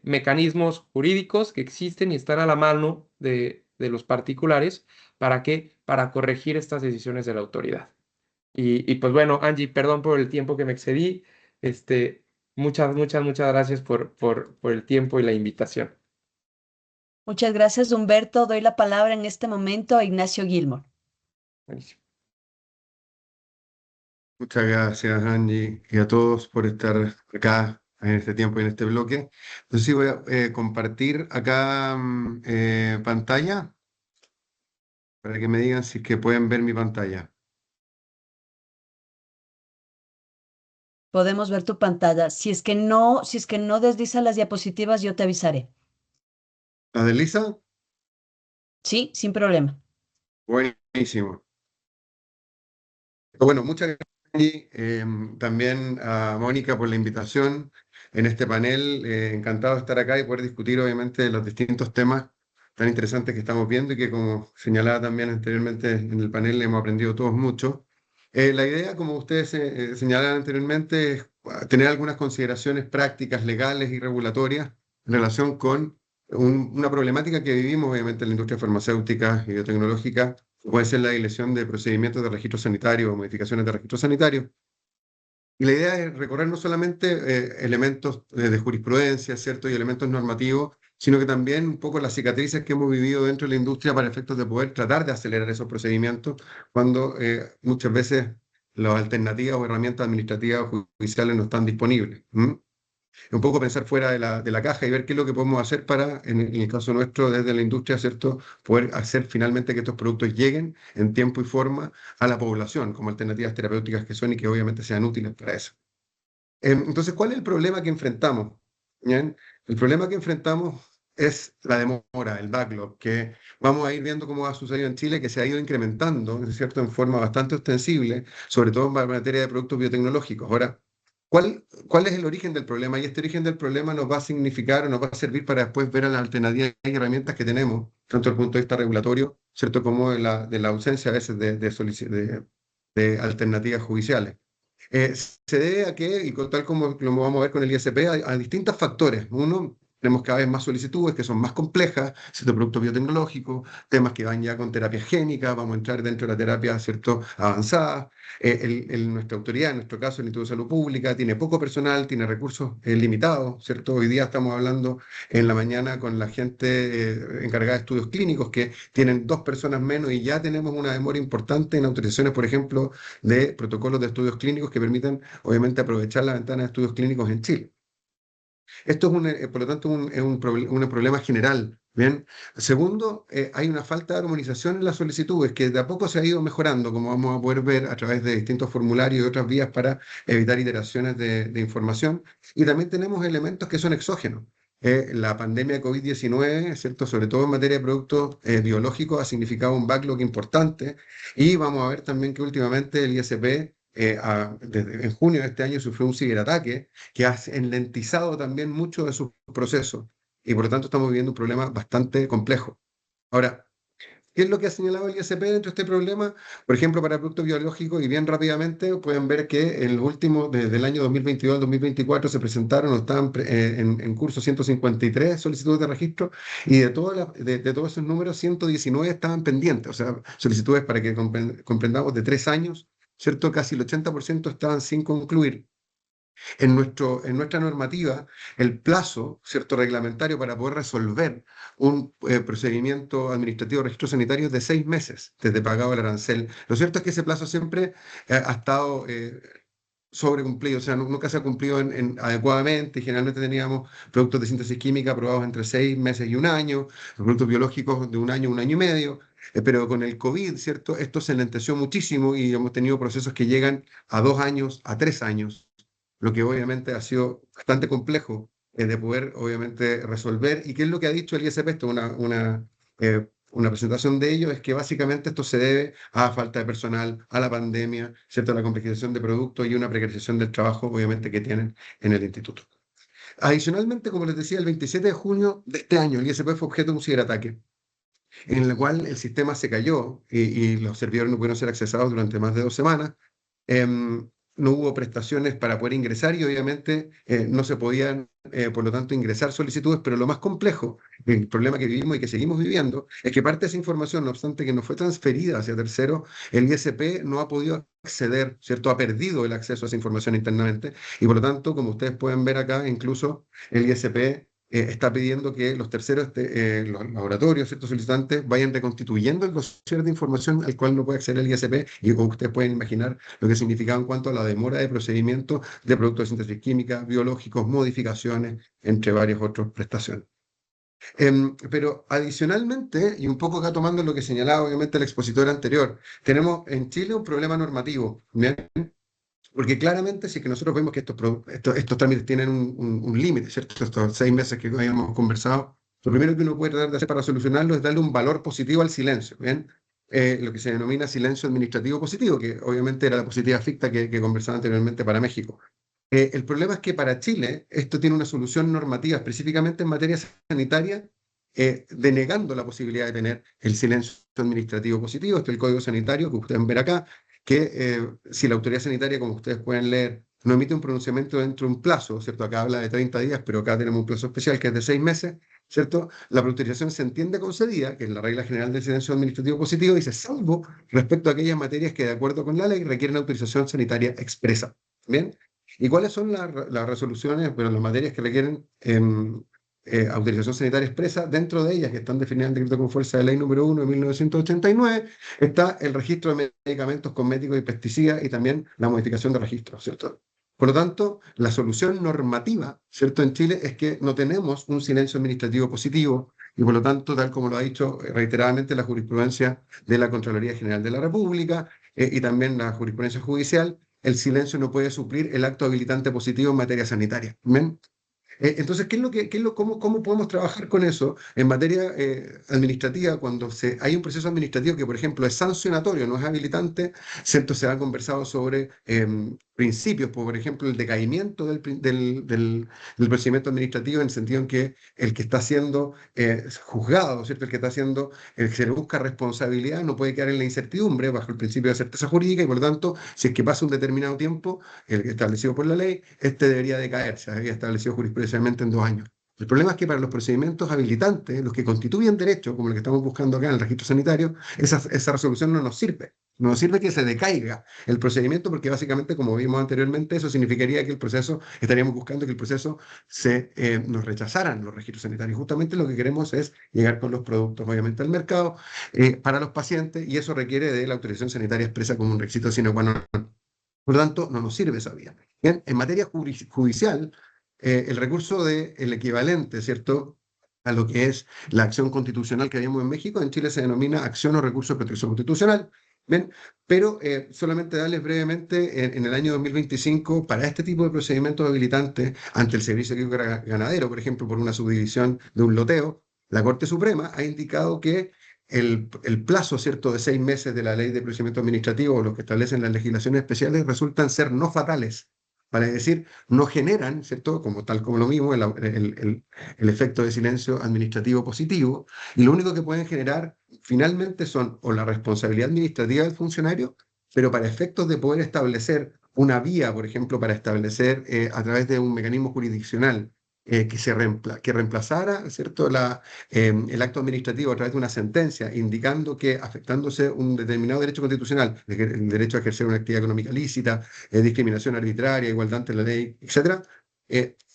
mecanismos jurídicos que existen y están a la mano de los particulares. ¿Para qué? Para corregir estas decisiones de la autoridad. Y pues bueno, Angie, perdón por el tiempo que me excedí. Muchas gracias por el tiempo y la invitación. Muchas gracias, Humberto. Doy la palabra en este momento a Ignacio Gilmore. Buenísimo. Muchas gracias, Angie, y a todos por estar acá en este tiempo y en este bloque. Entonces sí, voy a compartir acá pantalla para que me digan si es que pueden ver mi pantalla. Podemos ver tu pantalla. Si es que no deslizas las diapositivas, yo te avisaré. ¿La desliza? Sí, sin problema. Buenísimo. Bueno, muchas gracias, Angie. También a Mónica por la invitación en este panel. Encantado de estar acá y poder discutir, obviamente, los distintos temas tan interesantes que estamos viendo y que, como señalaba también anteriormente en el panel, hemos aprendido todos mucho. La idea, como ustedes señalaban anteriormente, es tener algunas consideraciones prácticas, legales y regulatorias en relación con una problemática que vivimos, obviamente, en la industria farmacéutica y biotecnológica, puede ser la dilación de procedimientos de registro sanitario o modificaciones de registro sanitario. Y la idea es recorrer no solamente elementos de jurisprudencia, ¿cierto? Y elementos normativos, sino que también un poco las cicatrices que hemos vivido dentro de la industria para efectos de poder tratar de acelerar esos procedimientos cuando muchas veces las alternativas o herramientas administrativas o judiciales no están disponibles. Un poco pensar fuera de la caja y ver qué es lo que podemos hacer para, en el caso nuestro, desde la industria, ¿cierto?, poder hacer finalmente que estos productos lleguen en tiempo y forma a la población, como alternativas terapéuticas que son y que obviamente sean útiles para eso. Entonces, ¿cuál es el problema que enfrentamos? ¿Bien? El problema que enfrentamos es la demora, el backlog, que vamos a ir viendo cómo ha sucedido en Chile, que se ha ido incrementando, ¿no es cierto?, en forma bastante ostensible, sobre todo en materia de productos biotecnológicos. Ahora, ¿cuál es el origen del problema? Y este origen del problema nos va a significar, o nos va a servir para después ver a las alternativas y herramientas que tenemos, tanto desde el punto de vista regulatorio, ¿cierto?, como de la ausencia a veces de alternativas judiciales. Se debe a que, y tal como lo vamos a ver con el ISP, a distintos factores. Uno, tenemos cada vez más solicitudes que son más complejas, ¿cierto?, productos biotecnológicos, temas que van ya con terapia génica, vamos a entrar dentro de la terapia, ¿cierto?, avanzada. Nuestra autoridad, en nuestro caso el Instituto de Salud Pública, tiene poco personal, tiene recursos limitados, ¿cierto? Hoy día estamos hablando en la mañana con la gente encargada de estudios clínicos que tienen 2 personas menos y ya tenemos una demora importante en autorizaciones, por ejemplo, de protocolos de estudios clínicos que permitan, obviamente, aprovechar la ventana de estudios clínicos en Chile. Esto es por lo tanto, un problema general Bien. Segundo, hay una falta de armonización en las solicitudes que de a poco se ha ido mejorando, como vamos a poder ver a través de distintos formularios y otras vías para evitar iteraciones de información. Y también tenemos elementos que son exógenos. La pandemia de COVID-19, ¿cierto? Sobre todo en materia de productos biológicos, ha significado un backlog importante. Y vamos a ver también que últimamente el ISP, en junio de este año, sufrió un ciberataque que ha enlentizado también mucho de sus procesos y por lo tanto estamos viviendo un problema bastante complejo. Ahora, ¿qué es lo que ha señalado el ISP dentro de este problema? Por ejemplo, para productos biológicos, y bien rápidamente pueden ver que en los últimos, desde el año 2022 al 2024, se presentaron o están en curso 153 solicitudes de registro, y de todos esos números, 119 estaban pendientes, o sea, solicitudes para que comprendamos de 3 años, ¿cierto? Casi el 80% estaban sin concluir. En nuestra normativa, el plazo, ¿cierto?, reglamentario para poder resolver un procedimiento administrativo de registro sanitario es de 6 meses desde pagado el arancel. Lo cierto es que ese plazo siempre ha estado sobrecumplido, o sea, nunca se ha cumplido adecuadamente, y generalmente teníamos productos de síntesis química aprobados entre 6 meses y un año, productos biológicos de un año y medio. Pero con el COVID, ¿cierto? Esto se enlenteció muchísimo y hemos tenido procesos que llegan a 2 años, a 3 años, lo que obviamente ha sido bastante complejo de poder, obviamente, resolver. ¿Y qué es lo que ha dicho el ISP? Esto, una presentación de ello, es que básicamente esto se debe a falta de personal, a la pandemia, ¿cierto?, a la complejización de productos y una precarización del trabajo, obviamente, que tienen en el instituto. Adicionalmente, como les decía, el 27 de junio de este año, el ISP fue objeto de un ciberataque, en el cual el sistema se cayó y los servidores no pudieron ser accesados durante más de 2 semanas. No hubo prestaciones para poder ingresar y obviamente no se podían, por lo tanto, ingresar solicitudes, pero lo más complejo, el problema que vivimos y que seguimos viviendo, es que parte de esa información, no obstante que no fue transferida hacia terceros, el ISP no ha podido acceder, ¿cierto? Ha perdido el acceso a esa información internamente y por lo tanto, como ustedes pueden ver acá, incluso el ISP está pidiendo que los terceros, los laboratorios, ciertos solicitantes, vayan reconstituyendo el dossier de información al cual no puede acceder el ISP, y como ustedes pueden imaginar lo que significaba en cuanto a la demora de procedimiento de productos de síntesis química, biológicos, modificaciones, entre varias otras prestaciones. Pero adicionalmente, y un poco acá tomando lo que señalaba obviamente el expositor anterior, tenemos en Chile un problema normativo, ¿bien? Porque claramente, si es que nosotros vemos que estos trámites tienen un límite, ¿cierto? Estos 6 meses que habíamos conversado, lo primero que uno puede tratar de hacer para solucionarlo es darle un valor positivo al silencio, ¿bien? Lo que se denomina silencio administrativo positivo, que obviamente era la positiva ficta que conversaba anteriormente para México. El problema es que para Chile esto tiene una solución normativa, específicamente en materia sanitaria, denegando la posibilidad de tener el silencio administrativo positivo. Este es el Código Sanitario que ustedes ven acá, que si la autoridad sanitaria, como ustedes pueden leer, no emite un pronunciamiento dentro de un plazo, ¿cierto? Acá habla de 30 días, pero acá tenemos un plazo especial que es de 6 meses, ¿cierto? La autorización se entiende concedida, que es la regla general del silencio administrativo positivo, dice salvo respecto a aquellas materias que, de acuerdo con la ley, requieren autorización sanitaria expresa. ¿Bien? ¿Y cuáles son las resoluciones, bueno, las materias que requieren autorización sanitaria expresa? Dentro de ellas, que están definidas en el decreto con fuerza de ley número 1 de 1989, está el registro de medicamentos cosméticos y pesticidas y también la modificación de registros, ¿cierto? Por lo tanto, la solución normativa, ¿cierto?, en Chile es que no tenemos un silencio administrativo positivo y por lo tanto, tal como lo ha dicho reiteradamente la jurisprudencia de la Contraloría General de la República y también la jurisprudencia judicial, el silencio no puede suplir el acto habilitante positivo en materia sanitaria. ¿Ven? Entonces, ¿cómo podemos trabajar con eso en materia administrativa cuando hay un proceso administrativo que, por ejemplo, es sancionatorio, no es habilitante? ¿Cierto? Se ha conversado sobre principios, por ejemplo, el decaimiento del procedimiento administrativo, en el sentido en que el que está siendo juzgado, ¿cierto? El que está siendo, el que se le busca responsabilidad, no puede quedar en la incertidumbre bajo el principio de certeza jurídica y, por lo tanto, si es que pasa un determinado tiempo, el establecido por la ley, debería decaer. Se había establecido jurisprudencialmente en 2 años. El problema es que para los procedimientos habilitantes, los que constituyen derecho, como lo que estamos buscando acá en el registro sanitario, esa resolución no nos sirve. No nos sirve que se decaiga el procedimiento porque básicamente, como vimos anteriormente, eso significaría que el proceso, estaríamos buscando que el proceso nos rechazaran los registros sanitarios. Justamente lo que queremos es llegar con los productos, obviamente, al mercado para los pacientes, y eso requiere de la autorización sanitaria expresa como un requisito sine qua non. Por lo tanto, no nos sirve esa vía. Bien, en materia judicial, el recurso del equivalente, ¿cierto?, a lo que es la acción constitucional que habíamos en México. En Chile se denomina acción o recurso de protección constitucional. ¿Bien? Pero solamente darles brevemente, en el año 2025, para este tipo de procedimientos habilitantes ante el Servicio Agrícola Ganadero, por ejemplo, por una subdivisión de un loteo, la Corte Suprema ha indicado que el plazo, ¿cierto?, de 6 meses de la Ley de Procedimiento Administrativo o los que establecen las legislaciones especiales resultan ser no fatales. Vale decir, no generan, ¿cierto?, tal como lo mismo, el efecto de silencio administrativo positivo, y lo único que pueden generar finalmente son o la responsabilidad administrativa del funcionario, pero para efectos de poder establecer una vía, por ejemplo, para establecer a través de un mecanismo jurisdiccional que reemplazara, ¿cierto?, el acto administrativo a través de una sentencia indicando que afectándose un determinado derecho constitucional, el derecho a ejercer una actividad económica lícita, discriminación arbitraria, igualdad ante la ley, etc.,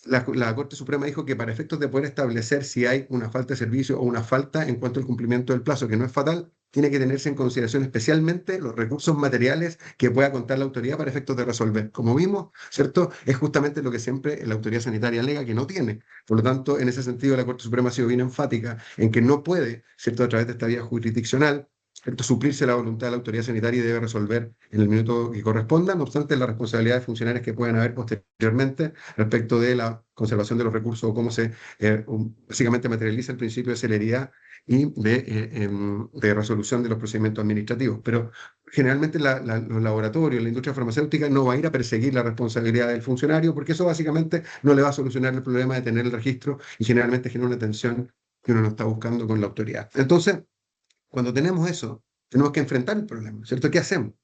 la Corte Suprema dijo que para efectos de poder establecer si hay una falta de servicio o una falta en cuanto al cumplimiento del plazo, que no es fatal, tiene que tenerse en consideración especialmente los recursos materiales que pueda contar la autoridad para efectos de resolver. Como vimos, ¿cierto?, es justamente lo que siempre la autoridad sanitaria alega que no tiene. Por lo tanto, en ese sentido, la Corte Suprema ha sido bien enfática en que no puede, ¿cierto?, a través de esta vía jurisdiccional, suplirse la voluntad de la autoridad sanitaria y debe resolver en el minuto que corresponda. No obstante, la responsabilidad de funcionarios que puedan haber posteriormente respecto de la conservación de los recursos o cómo se básicamente materializa el principio de celeridad y de resolución de los procedimientos administrativos. Pero generalmente los laboratorios, la industria farmacéutica no va a ir a perseguir la responsabilidad del funcionario porque eso básicamente no le va a solucionar el problema de tener el registro y generalmente genera una tensión que uno no está buscando con la autoridad. Entonces, cuando tenemos eso, tenemos que enfrentar el problema, ¿cierto? ¿Qué hacemos?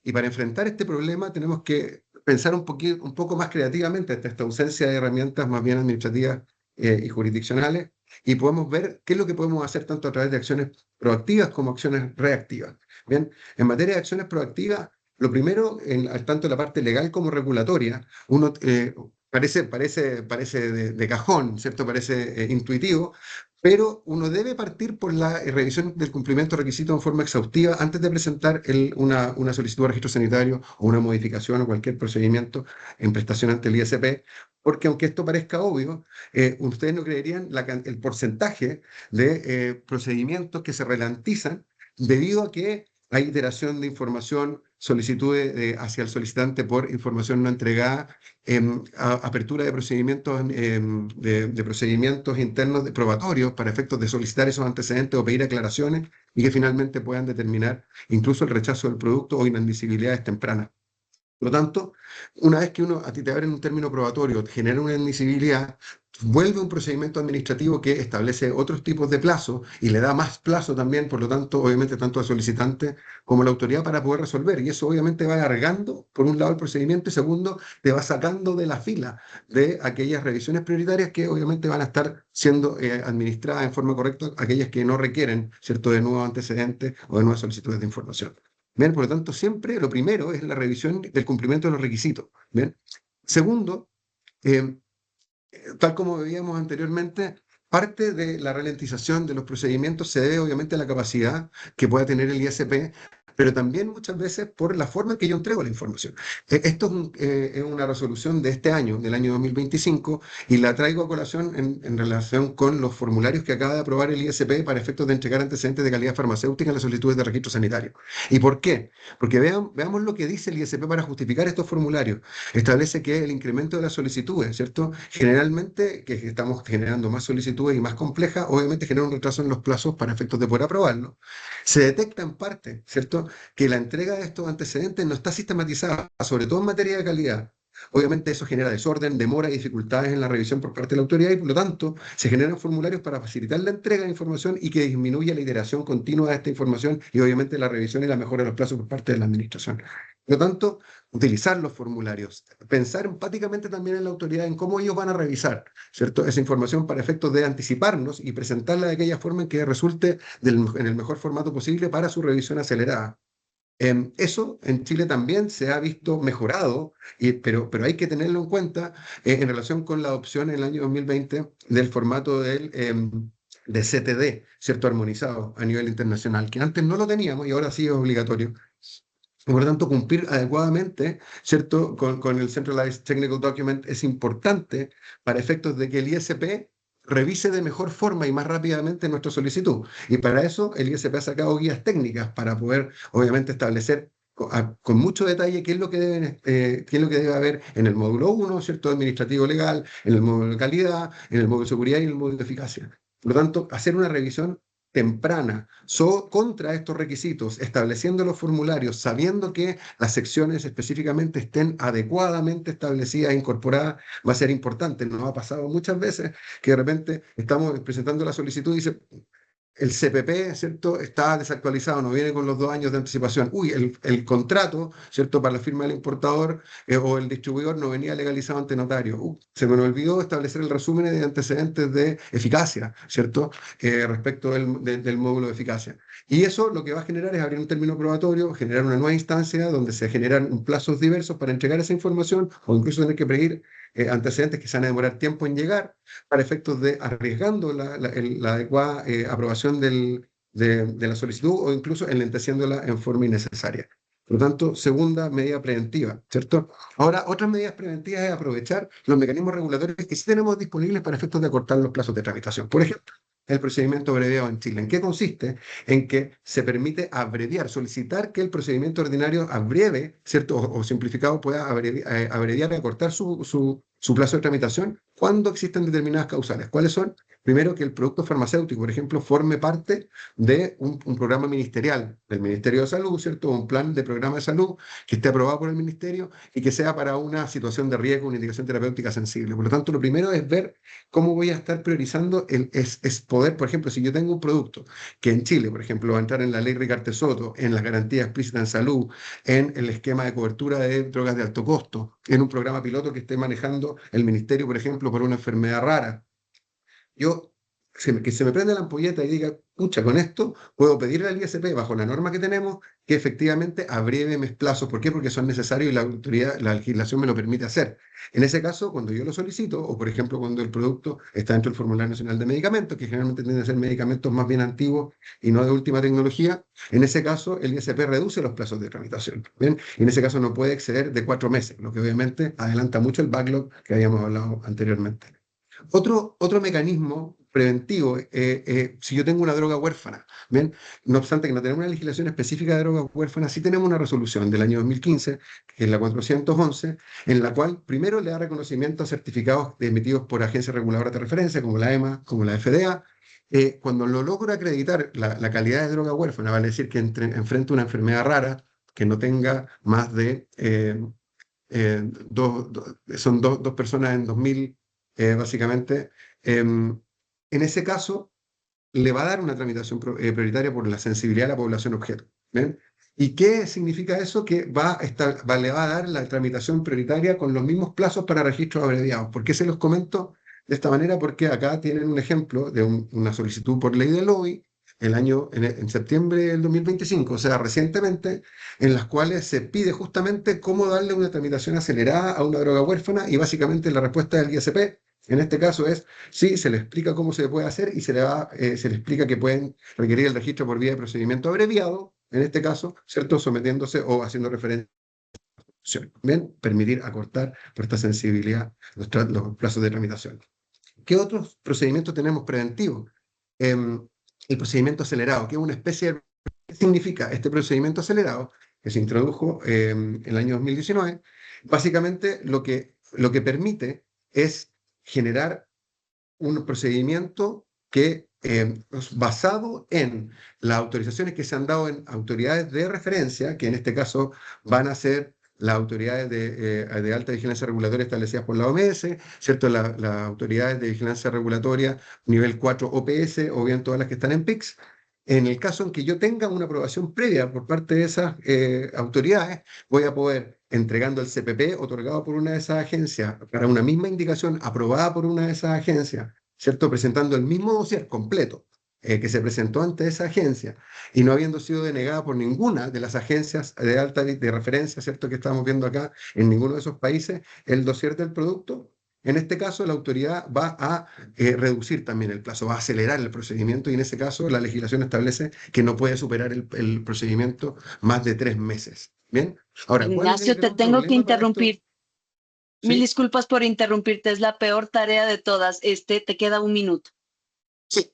Y para enfrentar este problema tenemos que pensar un poco más creativamente ante esta ausencia de herramientas más bien administrativas y jurisdiccionales, y podemos ver qué es lo que podemos hacer tanto a través de acciones proactivas como acciones reactivas. Bien, en materia de acciones proactivas, lo primero, tanto en la parte legal como regulatoria, uno parece de cajón, ¿cierto? Parece intuitivo, pero uno debe partir por la revisión del cumplimiento de requisitos en forma exhaustiva antes de presentar una solicitud de registro sanitario o una modificación o cualquier procedimiento en prestación ante el ISP, porque aunque esto parezca obvio, ustedes no creerían el porcentaje de procedimientos que se ralentizan debido a que hay iteración de información, solicitudes hacia el solicitante por información no entregada, apertura de procedimientos, de procedimientos internos probatorios para efectos de solicitar esos antecedentes o pedir aclaraciones y que finalmente puedan determinar incluso el rechazo del producto o inadmisibilidades tempranas. Por lo tanto, una vez que a ti te abren un término probatorio, te genera una admisibilidad, vuelve un procedimiento administrativo que establece otros tipos de plazo y le da más plazo también, por lo tanto, obviamente, tanto al solicitante como a la autoridad para poder resolver. Y eso obviamente va alargando, por un lado, el procedimiento y segundo, te va sacando de la fila de aquellas revisiones prioritarias que obviamente van a estar siendo administradas en forma correcta, aquellas que no requieren, ¿cierto?, de nuevos antecedentes o de nuevas solicitudes de información. Bien, por lo tanto, siempre lo primero es la revisión del cumplimiento de los requisitos. Bien. Segundo, tal como veíamos anteriormente, parte de la ralentización de los procedimientos se debe obviamente a la capacidad que pueda tener el ISP, pero también muchas veces por la forma en que yo entrego la información. Esto es una resolución de este año, del año 2025, y la traigo a colación en relación con los formularios que acaba de aprobar el ISP para efectos de entregar antecedentes de calidad farmacéutica en las solicitudes de registro sanitario. ¿Y por qué? Porque veamos lo que dice el ISP para justificar estos formularios. Establece que el incremento de las solicitudes, ¿cierto? Generalmente, que estamos generando más solicitudes y más complejas, obviamente genera un retraso en los plazos para efectos de poder aprobarlo. Se detecta en parte, ¿cierto?, que la entrega de estos antecedentes no está sistematizada, sobre todo en materia de calidad. Obviamente eso genera desorden, demora y dificultades en la revisión por parte de la autoridad y por lo tanto se generan formularios para facilitar la entrega de información y que disminuya la iteración continua de esta información y obviamente la revisión y la mejora de los plazos por parte de la administración. Por lo tanto, utilizar los formularios, pensar empáticamente también en la autoridad en cómo ellos van a revisar, ¿cierto?, esa información para efectos de anticiparnos y presentarla de aquella forma en que resulte en el mejor formato posible para su revisión acelerada. Eso en Chile también se ha visto mejorado, pero hay que tenerlo en cuenta en relación con la adopción en el año 2020 del formato de CTD, ¿cierto?, armonizado a nivel internacional, que antes no lo teníamos y ahora sí es obligatorio. Por lo tanto, cumplir adecuadamente, ¿cierto?, con el Centralized Technical Document es importante para efectos de que el ISP revise de mejor forma y más rápidamente nuestra solicitud. Y para eso el ISP ha sacado guías técnicas para poder, obviamente, establecer con mucho detalle qué es lo que qué es lo que debe haber en el módulo 1, ¿cierto? Administrativo legal, en el módulo de calidad, en el módulo de seguridad y en el módulo de eficacia. Por lo tanto, hacer una revisión temprana contra estos requisitos, estableciendo los formularios, sabiendo que las secciones específicamente estén adecuadamente establecidas e incorporadas, va a ser importante. Nos ha pasado muchas veces que de repente estamos presentando la solicitud y dice, el CPP, ¿cierto?, está desactualizado, no viene con los 2 años de anticipación. Uy, el contrato, ¿cierto?, para la firma del importador o el distribuidor no venía legalizado ante notario. Se me olvidó establecer el resumen de antecedentes de eficacia, ¿cierto?, respecto del módulo de eficacia. Y eso lo que va a generar es abrir un término probatorio, generar una nueva instancia donde se generan plazos diversos para entregar esa información o incluso tener que pedir antecedentes que se van a demorar tiempo en llegar para efectos de arriesgando la adecuada aprobación de la solicitud o incluso enlenteciéndola en forma innecesaria. Por lo tanto, segunda medida preventiva, ¿cierto? Ahora, otras medidas preventivas es aprovechar los mecanismos regulatorios que sí tenemos disponibles para efectos de acortar los plazos de tramitación. Por ejemplo, el procedimiento abreviado en Chile. ¿En qué consiste? En que se permite abreviar, solicitar que el procedimiento ordinario abreve, ¿cierto? O simplificado pueda abreviar y acortar su plazo de tramitación cuando existen determinadas causales. ¿Cuáles son? Primero, que el producto farmacéutico, por ejemplo, forme parte de un programa ministerial del Ministerio de Salud, ¿cierto? Un plan de programa de salud que esté aprobado por el Ministerio y que sea para una situación de riesgo, una indicación terapéutica sensible. Por lo tanto, lo primero es ver cómo voy a estar priorizando es poder, por ejemplo, si yo tengo un producto que en Chile, por ejemplo, va a entrar en la ley Ricarte-Soto, en las garantías explícitas en salud, en el esquema de cobertura de drogas de alto costo, en un programa piloto que esté manejando el Ministerio, por ejemplo, por una enfermedad rara. Que se me prenda la ampolleta y diga, pucha, con esto puedo pedirle al ISP, bajo la norma que tenemos, que efectivamente abreve mis plazos. ¿Por qué? Porque son necesarios y la legislación me lo permite hacer. En ese caso, cuando yo lo solicito, o por ejemplo, cuando el producto está dentro del Formulario Nacional de Medicamentos, que generalmente tienden a ser medicamentos más bien antiguos y no de última tecnología, en ese caso el ISP reduce los plazos de tramitación. ¿Bien? Y en ese caso no puede exceder de 4 meses, lo que obviamente adelanta mucho el backlog que habíamos hablado anteriormente. Otro mecanismo preventivo, si yo tengo una droga huérfana, ¿bien? No obstante que no tenemos una legislación específica de drogas huérfanas, sí tenemos una resolución del año 2015, que es la 411, en la cual primero le da reconocimiento a certificados emitidos por agencias reguladoras de referencia, como la EMA, como la FDA. Cuando lo logro acreditar la calidad de droga huérfana, vale decir que enfrente una enfermedad rara, que no tenga más de son dos personas en 2000, básicamente, en ese caso le va a dar una tramitación prioritaria por la sensibilidad de la población objeto. ¿Ven? ¿Y qué significa eso? Que le va a dar la tramitación prioritaria con los mismos plazos para registros abreviados. ¿Por qué se los comento de esta manera? Porque acá tienen un ejemplo de una solicitud por ley de lobby en septiembre del 2025, o sea, recientemente, en las cuales se pide justamente cómo darle una tramitación acelerada a una droga huérfana y básicamente la respuesta del ISP en este caso es, sí, se le explica cómo se puede hacer y se le explica que pueden requerir el registro por vía de procedimiento abreviado, en este caso, ¿cierto?, sometiéndose o haciendo referencia a la opción. Bien, permitir acortar por esta sensibilidad los plazos de tramitación. ¿Qué otros procedimientos tenemos preventivos? El procedimiento acelerado, que es una especie de... ¿Qué significa este procedimiento acelerado? Que se introdujo en el año 2019. Básicamente lo que permite es generar un procedimiento que basado en las autorizaciones que se han dado en autoridades de referencia, que en este caso van a ser las autoridades de alta vigilancia regulatoria establecidas por la OMS, ¿cierto? Las autoridades de vigilancia regulatoria nivel 4 OPS, o bien todas las que están en PICS. En el caso en que yo tenga una aprobación previa por parte de esas autoridades, voy a poder, entregando el CPP otorgado por una de esas agencias, para una misma indicación aprobada por una de esas agencias, ¿cierto?, presentando el mismo dossier completo que se presentó ante esa agencia y no habiendo sido denegada por ninguna de las agencias de alta de referencia, ¿cierto?, que estamos viendo acá en ninguno de esos países, el dossier del producto. En este caso, la autoridad va a reducir también el plazo, va a acelerar el procedimiento y en ese caso la legislación establece que no puede superar el procedimiento más de 3 meses. ¿Bien? Ahora, Ignacio, te tengo que interrumpir. Mil Sí, disculpas por interrumpirte, es la peor tarea de todas. Te queda 1 minuto. sí,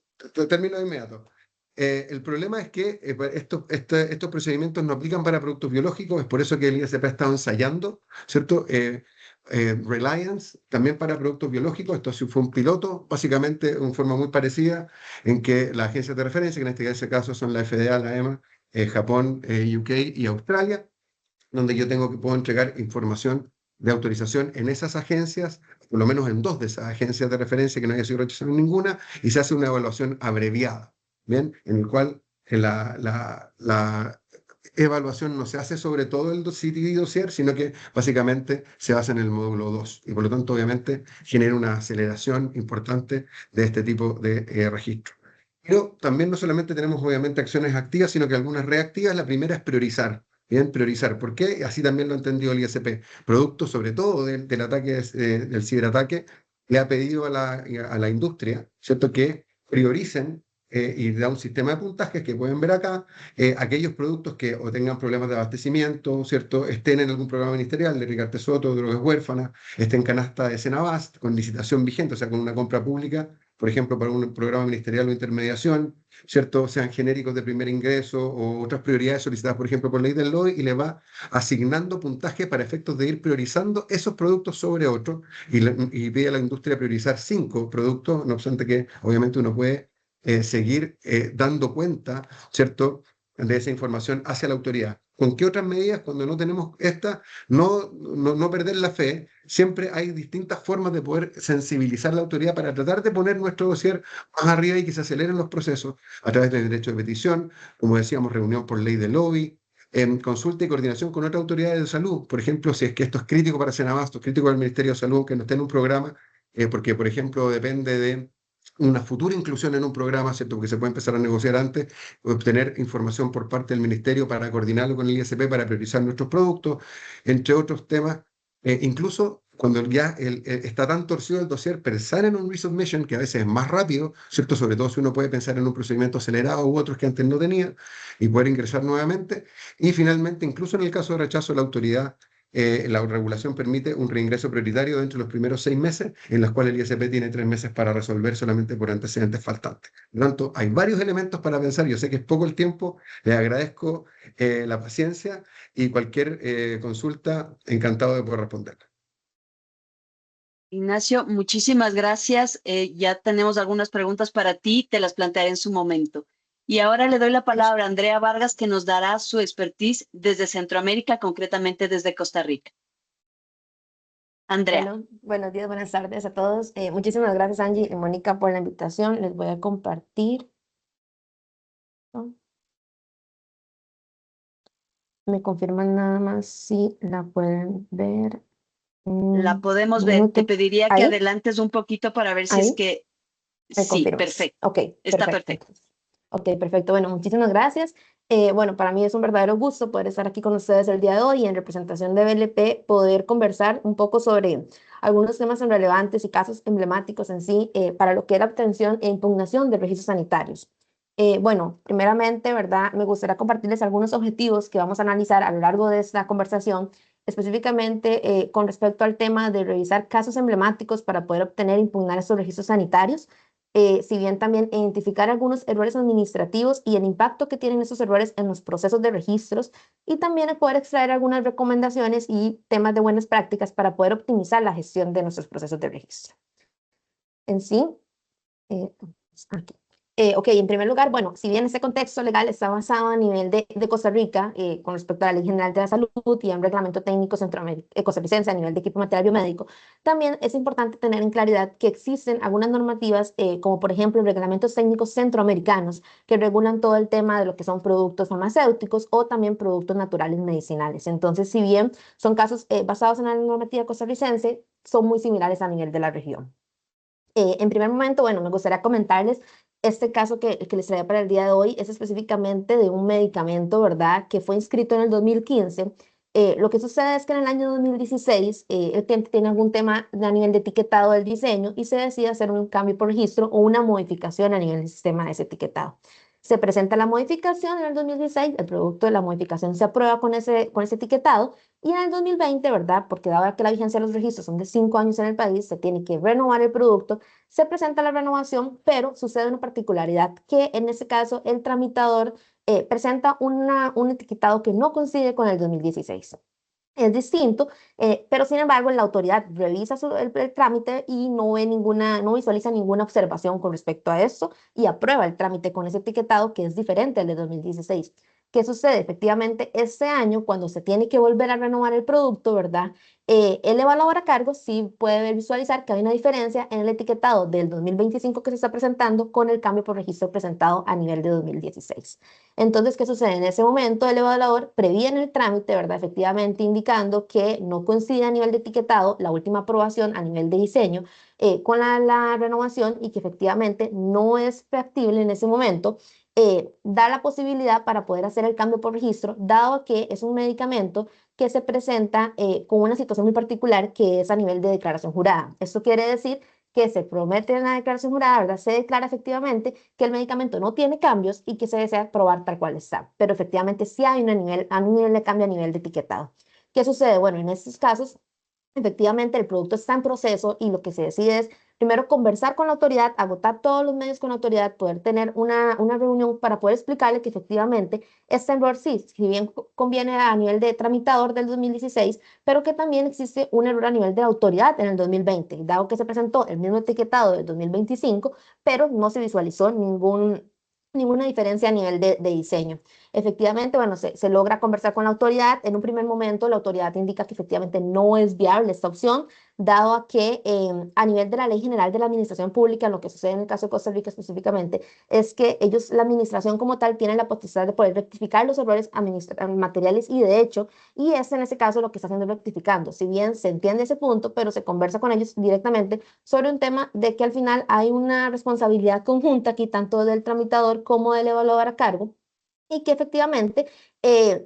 termino de inmediato. El problema es que estos procedimientos no aplican para productos biológicos, es por eso que el ISP ha estado ensayando, ¿cierto? Reliance también para productos biológicos, esto sí fue un piloto, básicamente en forma muy parecida, en que las agencias de referencia, que en este caso son la FDA, la EMA, Japón, UK y Australia, donde puedo entregar información de autorización en esas agencias, por lo menos en 2 de esas agencias de referencia que no haya sido rechazada en ninguna, y se hace una evaluación abreviada, ¿bien? En el cual la evaluación no se hace sobre todo el CTD dossier, sino que básicamente se basa en el módulo 2, y por lo tanto obviamente genera una aceleración importante de este tipo de registro. Pero también no solamente tenemos obviamente acciones activas, sino que algunas reactivas. La primera es priorizar. Bien, priorizar. ¿Por qué? Así también lo ha entendido el ISP. Producto, sobre todo del ataque, del ciberataque, le ha pedido a la industria, ¿cierto?, que prioricen y da un sistema de puntajes que pueden ver acá, aquellos productos que o tengan problemas de abastecimiento, ¿cierto?, estén en algún programa ministerial de Rigarte Soto, Drogas Huérfanas, estén en canasta de Senabast, con licitación vigente, o sea, con una compra pública, por ejemplo, para un programa ministerial o intermediación, ¿cierto?, sean genéricos de primer ingreso o otras prioridades solicitadas, por ejemplo, por ley del LOE, y le va asignando puntaje para efectos de ir priorizando esos productos sobre otros, y pide a la industria priorizar 5 productos, no obstante que obviamente uno puede seguir dando cuenta, ¿cierto?, de esa información hacia la autoridad. ¿Con qué otras medidas? Cuando no tenemos esta, no perder la fe. Siempre hay distintas formas de poder sensibilizar a la autoridad para tratar de poner nuestro dossier más arriba y que se aceleren los procesos a través del derecho de petición, como decíamos, reunión por ley de lobby, en consulta y coordinación con otras autoridades de salud. Por ejemplo, si es que esto es crítico para Senabasto, crítico del Ministerio de Salud, que no esté en un programa, porque, por ejemplo, depende de una futura inclusión en un programa, ¿cierto?, porque se puede empezar a negociar antes, obtener información por parte del Ministerio para coordinarlo con el ISP, para priorizar nuestros productos, entre otros temas. Incluso cuando ya está tan torcido el dossier, pensar en un resubmission, que a veces es más rápido, ¿cierto?, sobre todo si uno puede pensar en un procedimiento acelerado u otros que antes no tenía, y poder ingresar nuevamente. Y finalmente, incluso en el caso de rechazo, la autoridad, la regulación permite un reingreso prioritario dentro de los primeros 6 meses, en los cuales el ISP tiene 3 meses para resolver solamente por antecedentes faltantes. Por lo tanto, hay varios elementos para pensar. Yo sé que es poco el tiempo, les agradezco la paciencia, y cualquier consulta, encantado de poder responder. Ignacio, muchísimas gracias. Ya tenemos algunas preguntas para ti, te las plantearé en su momento. Y ahora le doy la palabra a Andrea Vargas, que nos dará su expertise desde Centroamérica, concretamente desde Costa Rica. Andrea. Bueno, buenos días, buenas tardes a todos. Muchísimas gracias, Angie y Mónica, por la invitación. Les voy a compartir. ¿No? Me confirman nada más si la pueden ver. La podemos Un ver. Te minuto. pediría que ¿Ahí? adelantes un poquito para ver si es ¿Ahí? que... Me Sí, confirmas. perfecto. Ok, Está perfecto. perfecto. Entonces. Ok, perfecto. Bueno, muchísimas gracias. Bueno, para mí es un verdadero gusto poder estar aquí con ustedes el día de hoy y en representación de BLP poder conversar un poco sobre algunos temas relevantes y casos emblemáticos en sí para lo que es la obtención e impugnación de registros sanitarios. Bueno, primeramente, ¿verdad? Me gustaría compartirles algunos objetivos que vamos a analizar a lo largo de esta conversación, específicamente con respecto al tema de revisar casos emblemáticos para poder obtener e impugnar estos registros sanitarios. Si bien también identificar algunos errores administrativos y el impacto que tienen esos errores en los procesos de registros, y también poder extraer algunas recomendaciones y temas de buenas prácticas para poder optimizar la gestión de nuestros procesos de registro. En sí, aquí. Ok, en primer lugar, bueno, si bien este contexto legal está basado a nivel de Costa Rica con respecto a la Ley General de la Salud y a un reglamento técnico costarricense a nivel de equipo material biomédico, también es importante tener en claridad que existen algunas normativas, como por ejemplo reglamentos técnicos centroamericanos que regulan todo el tema de lo que son productos farmacéuticos o también productos naturales medicinales. Entonces, si bien son casos basados en la normativa costarricense, son muy similares a nivel de la región. En primer momento, bueno, me gustaría comentarles este caso que les traía para el día de hoy. Es específicamente de un medicamento, ¿verdad?, que fue inscrito en el 2015. Lo que sucede es que en el año 2016 el cliente tiene algún tema a nivel de etiquetado del diseño y se decide hacer un cambio por registro o una modificación a nivel del sistema de ese etiquetado. Se presenta la modificación en el 2016, el producto de la modificación se aprueba con ese etiquetado, y en el 2020, ¿verdad? Porque dado que la vigencia de los registros son de 5 años en el país, se tiene que renovar el producto, se presenta la renovación, pero sucede una particularidad, que en este caso el tramitador presenta un etiquetado que no coincide con el 2016. Es distinto, pero sin embargo la autoridad revisa el trámite y no visualiza ninguna observación con respecto a esto y aprueba el trámite con ese etiquetado que es diferente al de 2016. ¿Qué sucede? Efectivamente, este año, cuando se tiene que volver a renovar el producto, ¿verdad? El evaluador a cargo sí puede visualizar que hay una diferencia en el etiquetado del 2025 que se está presentando con el cambio por registro presentado a nivel de 2016. Entonces, ¿qué sucede? En ese momento el evaluador previene el trámite, ¿verdad? Efectivamente indicando que no coincide a nivel de etiquetado la última aprobación a nivel de diseño con la renovación, y que efectivamente no es factible en ese momento dar la posibilidad para poder hacer el cambio por registro, dado que es un medicamento que se presenta con una situación muy particular, que es a nivel de declaración jurada. Esto quiere decir que se promete en la declaración jurada, ¿verdad? Se declara efectivamente que el medicamento no tiene cambios y que se desea probar tal cual está, pero efectivamente sí hay un nivel de cambio a nivel de etiquetado. ¿Qué sucede? Bueno, en estos casos efectivamente el producto está en proceso y lo que se decide es primero conversar con la autoridad, agotar todos los medios con la autoridad, poder tener una reunión para poder explicarle que efectivamente este error sí, si bien conviene a nivel de tramitador del 2016, pero que también existe un error a nivel de autoridad en el 2020, dado que se presentó el mismo etiquetado del 2025, pero no se visualizó ninguna diferencia a nivel de diseño. Efectivamente, bueno, se logra conversar con la autoridad. En un primer momento, la autoridad indica que efectivamente no es viable esta opción, dado a que a nivel de la Ley General de la Administración Pública, lo que sucede en el caso de Costa Rica específicamente, es que ellos, la administración como tal, tiene la potestad de poder rectificar los errores materiales y de hecho, y es en ese caso lo que está haciendo rectificando. Si bien se entiende ese punto, pero se conversa con ellos directamente sobre un tema de que al final hay una responsabilidad conjunta aquí, tanto del tramitador como del evaluador a cargo, y que efectivamente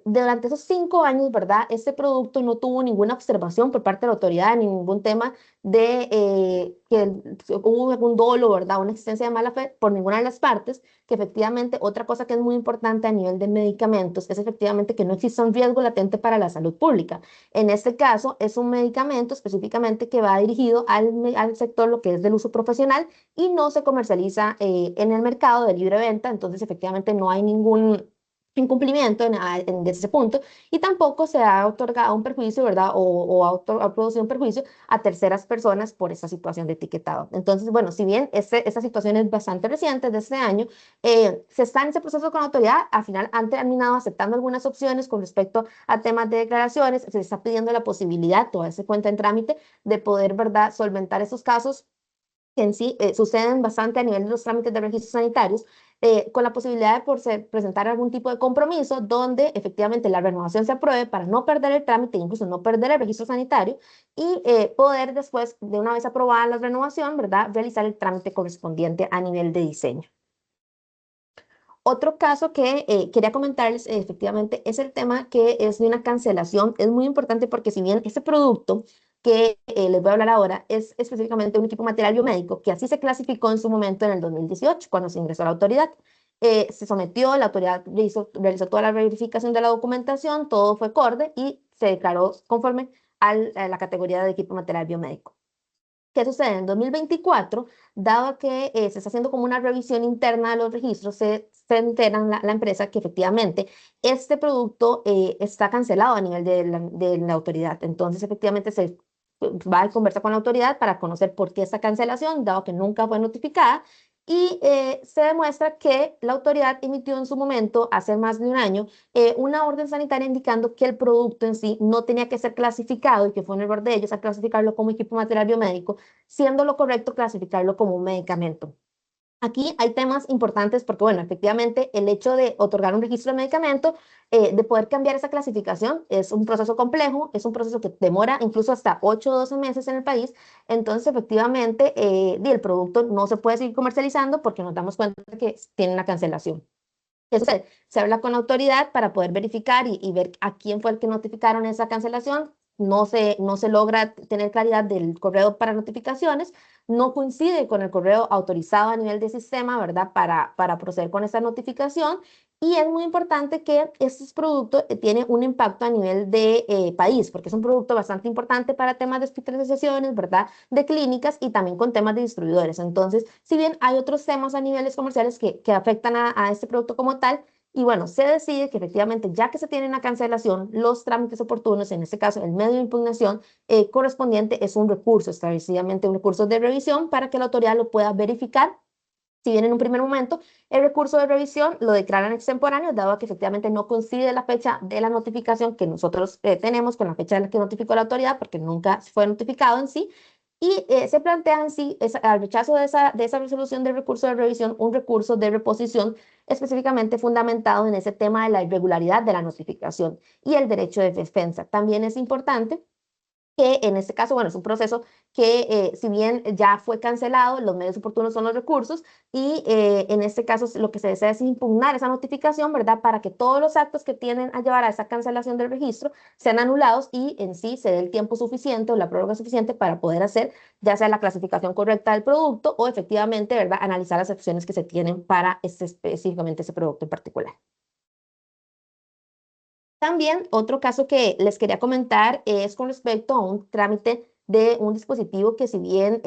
durante esos 5 años, ¿verdad? Este producto no tuvo ninguna observación por parte de la autoridad, ni ningún tema de que hubo algún dolo, ¿verdad? Una existencia de mala fe por ninguna de las partes, que efectivamente otra cosa que es muy importante a nivel de medicamentos es efectivamente que no exista un riesgo latente para la salud pública. En este caso es un medicamento específicamente que va dirigido al sector lo que es del uso profesional y no se comercializa en el mercado de libre venta, entonces efectivamente no hay ningún incumplimiento desde ese punto, y tampoco se ha otorgado un perjuicio, ¿verdad? Ha producido un perjuicio a terceras personas por esta situación de etiquetado. Entonces, bueno, si bien esta situación es bastante reciente, de este año, se está en ese proceso con la autoridad, al final han terminado aceptando algunas opciones con respecto a temas de declaraciones, se está pidiendo la posibilidad, todavía se cuenta en trámite, de poder, ¿verdad?, solventar esos casos que en sí suceden bastante a nivel de los trámites de registros sanitarios, con la posibilidad de presentar algún tipo de compromiso donde efectivamente la renovación se apruebe para no perder el trámite, incluso no perder el registro sanitario, y poder después, de una vez aprobada la renovación, ¿verdad?, realizar el trámite correspondiente a nivel de diseño. Otro caso que quería comentarles efectivamente es el tema que es de una cancelación. Es muy importante porque si bien este producto que les voy a hablar ahora es específicamente un equipo material biomédico que así se clasificó en su momento en el 2018 cuando se ingresó a la autoridad. Se sometió, la autoridad realizó toda la verificación de la documentación, todo fue acorde y se declaró conforme a la categoría de equipo material biomédico. ¿Qué sucede? En 2024, dado que se está haciendo como una revisión interna de los registros, se entera la empresa que efectivamente este producto está cancelado a nivel de la autoridad. Entonces, efectivamente, se va a conversar con la autoridad para conocer por qué esta cancelación, dado que nunca fue notificada, y se demuestra que la autoridad emitió en su momento, hace más de un año, una orden sanitaria indicando que el producto en sí no tenía que ser clasificado y que fue un error de ellos a clasificarlo como equipo material biomédico, siendo lo correcto clasificarlo como un medicamento. Aquí hay temas importantes porque, bueno, efectivamente el hecho de otorgar un registro de medicamento, de poder cambiar esa clasificación, es un proceso complejo, es un proceso que demora incluso hasta 8 o 12 meses en el país. Entonces, efectivamente, el producto no se puede seguir comercializando porque nos damos cuenta de que tiene una cancelación. ¿Qué sucede? Se habla con la autoridad para poder verificar y ver a quién fue el que notificaron esa cancelación. No se logra tener claridad del correo para notificaciones, no coincide con el correo autorizado a nivel de sistema, ¿verdad? Para proceder con esta notificación. Y es muy importante que estos productos tienen un impacto a nivel de país, porque es un producto bastante importante para temas de hospitalizaciones, ¿verdad? De clínicas y también con temas de distribuidores. Entonces, si bien hay otros temas a niveles comerciales que afectan a este producto como tal, y bueno, se decide que efectivamente, ya que se tiene una cancelación, los trámites oportunos, en este caso el medio de impugnación correspondiente es un recurso, establecidamente un recurso de revisión para que la autoridad lo pueda verificar. Si bien en un primer momento el recurso de revisión lo declaran extemporáneo, dado que efectivamente no coincide la fecha de la notificación que nosotros tenemos con la fecha en la que notificó la autoridad, porque nunca fue notificado en sí, y se plantea en sí, al rechazo de esa resolución del recurso de revisión, un recurso de reposición específicamente fundamentado en ese tema de la irregularidad de la notificación y el derecho de defensa. También es importante que en este caso, bueno, es un proceso que si bien ya fue cancelado, los medios oportunos son los recursos y en este caso lo que se desea es impugnar esa notificación, ¿verdad? Para que todos los actos que tienden a llevar a esa cancelación del registro sean anulados y en sí se dé el tiempo suficiente o la prórroga suficiente para poder hacer ya sea la clasificación correcta del producto o efectivamente, ¿verdad? Analizar las opciones que se tienen para específicamente ese producto en particular. También otro caso que les quería comentar es con respecto a un trámite de un dispositivo que si bien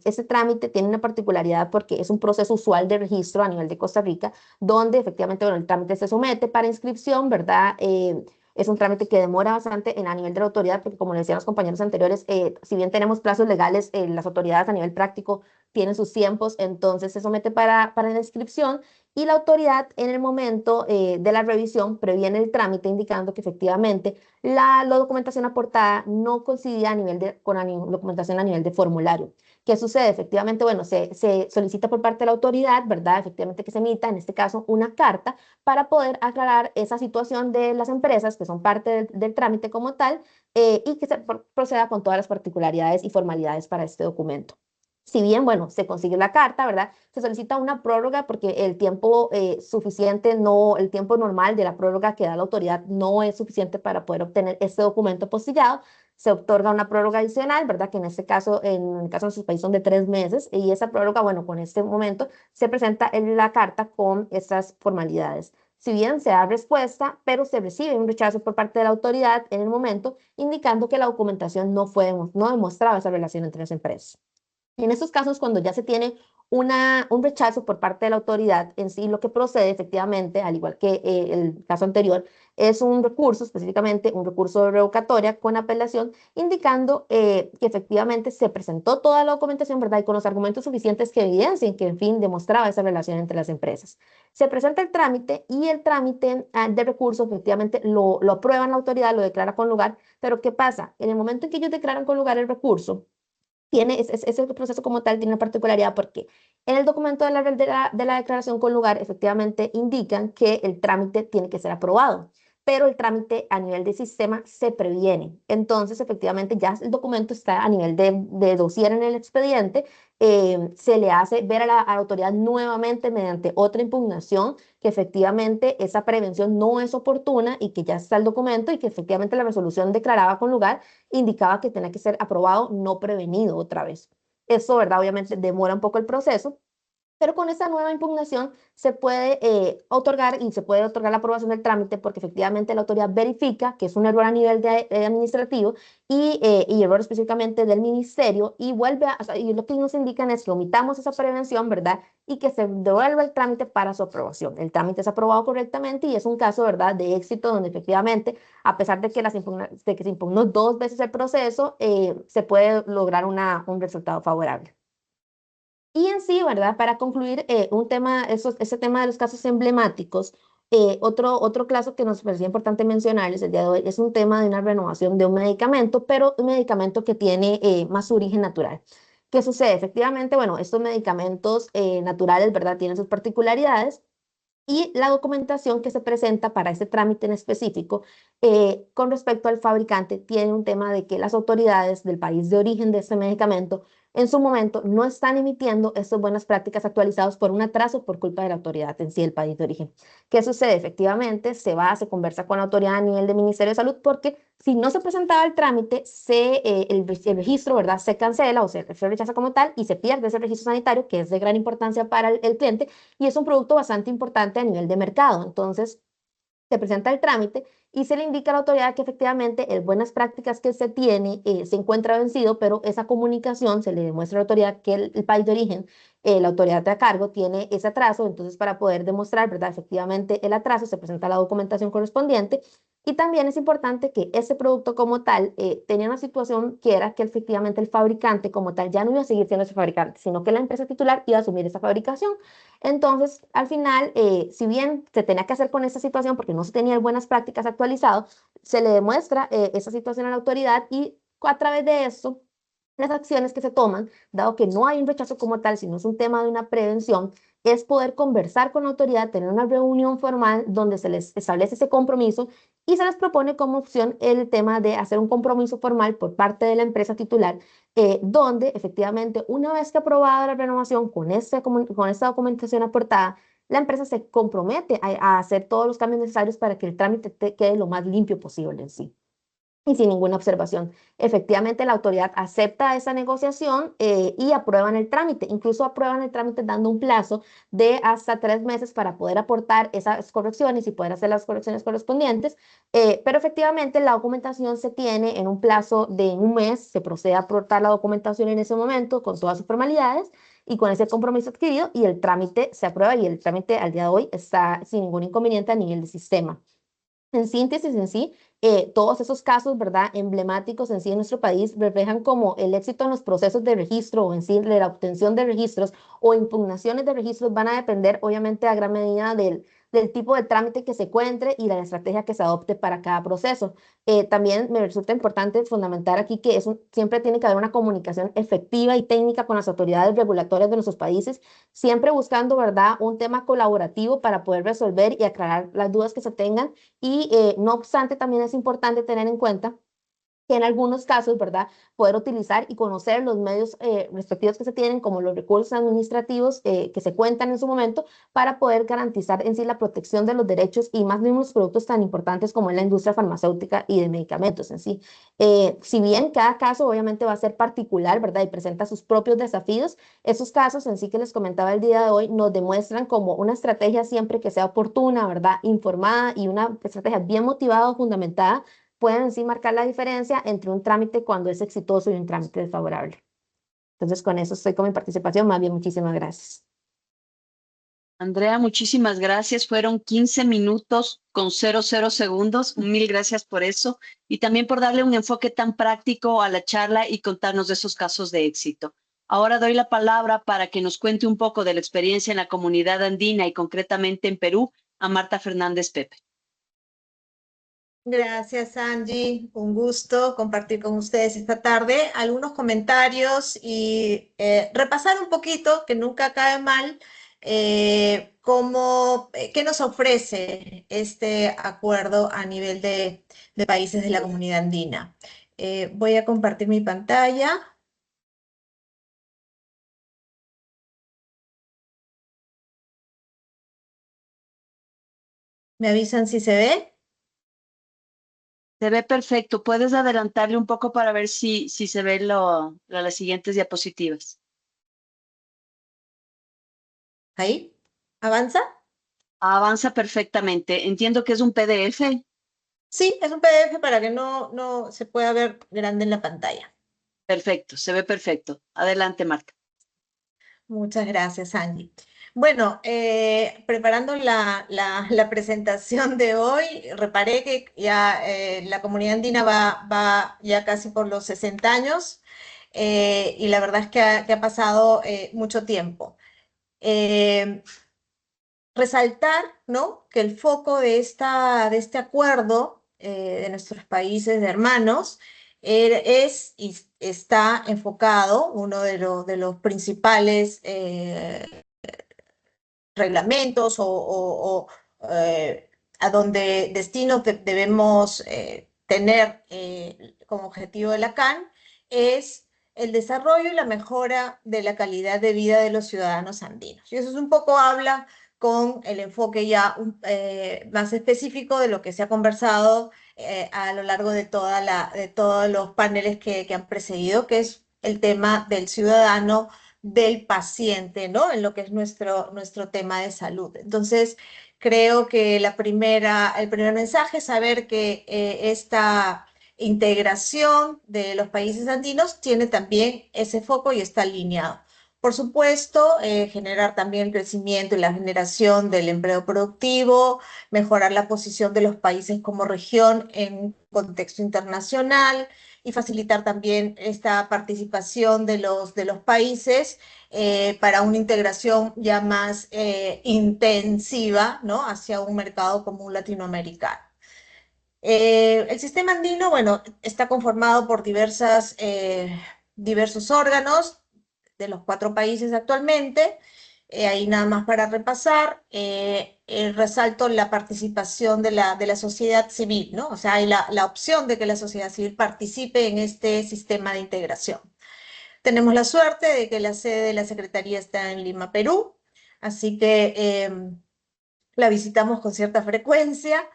ese trámite tiene una particularidad porque es un proceso usual de registro a nivel de Costa Rica, donde efectivamente bueno, el trámite se somete para inscripción, ¿verdad? Es un trámite que demora bastante a nivel de la autoridad, porque como le decían los compañeros anteriores, si bien tenemos plazos legales, las autoridades a nivel práctico tienen sus tiempos, entonces se somete para la inscripción y la autoridad en el momento de la revisión previene el trámite indicando que efectivamente la documentación aportada no coincidía con la documentación a nivel de formulario. ¿Qué sucede? Efectivamente, bueno, se solicita por parte de la autoridad, ¿verdad? Efectivamente que se emita, en este caso, una carta para poder aclarar esa situación de las empresas que son parte del trámite como tal y que se proceda con todas las particularidades y formalidades para este documento. Si bien, bueno, se consigue la carta, ¿verdad? Se solicita una prórroga porque el tiempo suficiente, no, el tiempo normal de la prórroga que da la autoridad no es suficiente para poder obtener este documento postillado. Se otorga una prórroga adicional, ¿verdad? Que en este caso, en el caso de sus países son de 3 meses y esa prórroga, bueno, con este momento se presenta en la carta con estas formalidades. Si bien se da respuesta, pero se recibe un rechazo por parte de la autoridad en el momento, indicando que la documentación no demostraba esa relación entre las empresas. En estos casos, cuando ya se tiene un rechazo por parte de la autoridad en sí, lo que procede efectivamente, al igual que el caso anterior, es un recurso, específicamente un recurso de revocatoria con apelación, indicando que efectivamente se presentó toda la documentación, ¿verdad? Y con los argumentos suficientes que evidencien que, en fin, demostraba esa relación entre las empresas. Se presenta el trámite y el trámite de recurso efectivamente lo aprueba la autoridad, lo declara con lugar, pero ¿qué pasa? En el momento en que ellos declaran con lugar el recurso, ese proceso como tal tiene una particularidad porque en el documento de la declaración con lugar efectivamente indican que el trámite tiene que ser aprobado, pero el trámite a nivel de sistema se previene. Entonces, efectivamente, ya el documento está a nivel de dossier en el expediente, se le hace ver a la autoridad nuevamente mediante otra impugnación que efectivamente esa prevención no es oportuna y que ya está el documento y que efectivamente la resolución declaraba con lugar indicaba que tenía que ser aprobado, no prevenido otra vez. Eso, ¿verdad? Obviamente demora un poco el proceso, pero con esta nueva impugnación se puede otorgar y se puede otorgar la aprobación del trámite porque efectivamente la autoridad verifica que es un error a nivel administrativo y error específicamente del ministerio y o sea, y lo que nos indican es que omitamos esa prevención, ¿verdad? Y que se devuelva el trámite para su aprobación. El trámite es aprobado correctamente y es un caso, ¿verdad?, de éxito donde efectivamente, a pesar de que, de que se impugnó 2 veces el proceso, se puede lograr un resultado favorable. Y en sí, ¿verdad? Para concluir, ese tema de los casos emblemáticos, otro caso que nos parecía importante mencionarles el día de hoy es un tema de una renovación de un medicamento, pero un medicamento que tiene más su origen natural. ¿Qué sucede? Efectivamente, bueno, estos medicamentos naturales, ¿verdad? Tienen sus particularidades y la documentación que se presenta para este trámite en específico Con respecto al fabricante, tiene un tema de que las autoridades del país de origen de este medicamento en su momento no están emitiendo estas buenas prácticas actualizadas por un atraso por culpa de la autoridad en sí del país de origen. ¿Qué sucede? Efectivamente, se conversa con la autoridad a nivel del Ministerio de Salud porque si no se presentaba el trámite, el registro, ¿verdad? Se cancela o se rechaza como tal y se pierde ese registro sanitario que es de gran importancia para el cliente y es un producto bastante importante a nivel de mercado. Entonces, se presenta el trámite y se le indica a la autoridad que efectivamente el buenas prácticas que se tiene se encuentra vencido, pero esa comunicación se le demuestra a la autoridad que el país de origen, la autoridad de a cargo, tiene ese atraso. Entonces, para poder demostrar, ¿verdad? Efectivamente el atraso, se presenta la documentación correspondiente. Y también es importante que ese producto como tal tenía una situación que era que efectivamente el fabricante como tal ya no iba a seguir siendo ese fabricante, sino que la empresa titular iba a asumir esa fabricación. Entonces, al final, si bien se tenía que hacer con esa situación porque no se tenían buenas prácticas actualizadas, se le demuestra esa situación a la autoridad y a través de eso, las acciones que se toman, dado que no hay un rechazo como tal, sino es un tema de una prevención, es poder conversar con la autoridad, tener una reunión formal donde se les establece ese compromiso y se les propone como opción el tema de hacer un compromiso formal por parte de la empresa titular donde efectivamente una vez que aprobada la renovación con esta documentación aportada, la empresa se compromete a hacer todos los cambios necesarios para que el trámite quede lo más limpio posible en sí y sin ninguna observación. Efectivamente, la autoridad acepta esa negociación y aprueban el trámite. Incluso aprueban el trámite dando un plazo de hasta 3 meses para poder aportar esas correcciones y poder hacer las correcciones correspondientes. Pero efectivamente, la documentación se tiene en un plazo de un mes. Se procede a aportar la documentación en ese momento con todas sus formalidades y con ese compromiso adquirido y el trámite se aprueba y el trámite al día de hoy está sin ningún inconveniente a nivel de sistema. En síntesis, en sí, todos esos casos, ¿verdad?, emblemáticos en sí en nuestro país reflejan como el éxito en los procesos de registro o en sí de la obtención de registros o impugnaciones de registros van a depender, obviamente, a gran medida del tipo de trámite que se encuentre y la estrategia que se adopte para cada proceso. También me resulta importante fundamentar aquí que siempre tiene que haber una comunicación efectiva y técnica con las autoridades regulatorias de nuestros países, siempre buscando, ¿verdad?, un tema colaborativo para poder resolver y aclarar las dudas que se tengan y no obstante, también es importante tener en cuenta que en algunos casos, ¿verdad?, poder utilizar y conocer los medios respectivos que se tienen, como los recursos administrativos que se cuentan en su momento, para poder garantizar en sí la protección de los derechos y más de unos productos tan importantes como es la industria farmacéutica y de medicamentos en sí. Si bien cada caso obviamente va a ser particular, ¿verdad?, y presenta sus propios desafíos, esos casos en sí que les comentaba el día de hoy nos demuestran como una estrategia siempre que sea oportuna, ¿verdad?, informada y una estrategia bien motivada o fundamentada pueden sí marcar la diferencia entre un trámite cuando es exitoso y un trámite desfavorable. Entonces, con eso estoy con mi participación. Más bien, muchísimas gracias. Andrea, muchísimas gracias. Fueron 15 minutos con 00 segundos. Mil gracias por eso y también por darle un enfoque tan práctico a la charla y contarnos de esos casos de éxito. Ahora doy la palabra para que nos cuente un poco de la experiencia en la comunidad andina y concretamente en Perú a Marta Fernández Pepe. Gracias, Angie. Un gusto compartir con ustedes esta tarde algunos comentarios y repasar un poquito, que nunca cae mal, qué nos ofrece este acuerdo a nivel de países de la comunidad andina. Voy a compartir mi pantalla. ¿Me avisan si se ve? Se ve perfecto. Puedes adelantarle un poco para ver si se ve las siguientes diapositivas. ¿Ahí? ¿Avanza? Avanza perfectamente. Entiendo que es un PDF. Sí, es un PDF para que no se pueda ver grande en la pantalla. Perfecto, se ve perfecto. Adelante, Marta. Muchas gracias, Angie. Bueno, preparando la presentación de hoy, reparé que ya la comunidad andina va ya casi por los 60 años y la verdad es que ha pasado mucho tiempo. Resaltar, ¿no?, que el foco de este acuerdo de nuestros países de hermanos es y está enfocado, uno de los principales reglamentos o a donde destinos debemos tener como objetivo de la CAN es el desarrollo y la mejora de la calidad de vida de los ciudadanos andinos. Y eso es un poco habla con el enfoque ya más específico de lo que se ha conversado a lo largo de todos los paneles que han precedido, que es el tema del ciudadano, del paciente, ¿no? En lo que es nuestro tema de salud. Entonces, creo que el primer mensaje es saber que esta integración de los países andinos tiene también ese foco y está alineado. Por supuesto, generar también el crecimiento y la generación del empleo productivo, mejorar la posición de los países como región en un contexto internacional y facilitar también esta participación de los países para una integración ya más intensiva, ¿no? Hacia un mercado común latinoamericano. El sistema andino, bueno, está conformado por diversos órganos de los 4 países actualmente. Ahí nada más para repasar, resalto la participación de la sociedad civil, ¿no? O sea, hay la opción de que la sociedad civil participe en este sistema de integración. Tenemos la suerte de que la sede de la Secretaría está en Lima, Perú, así que la visitamos con cierta frecuencia.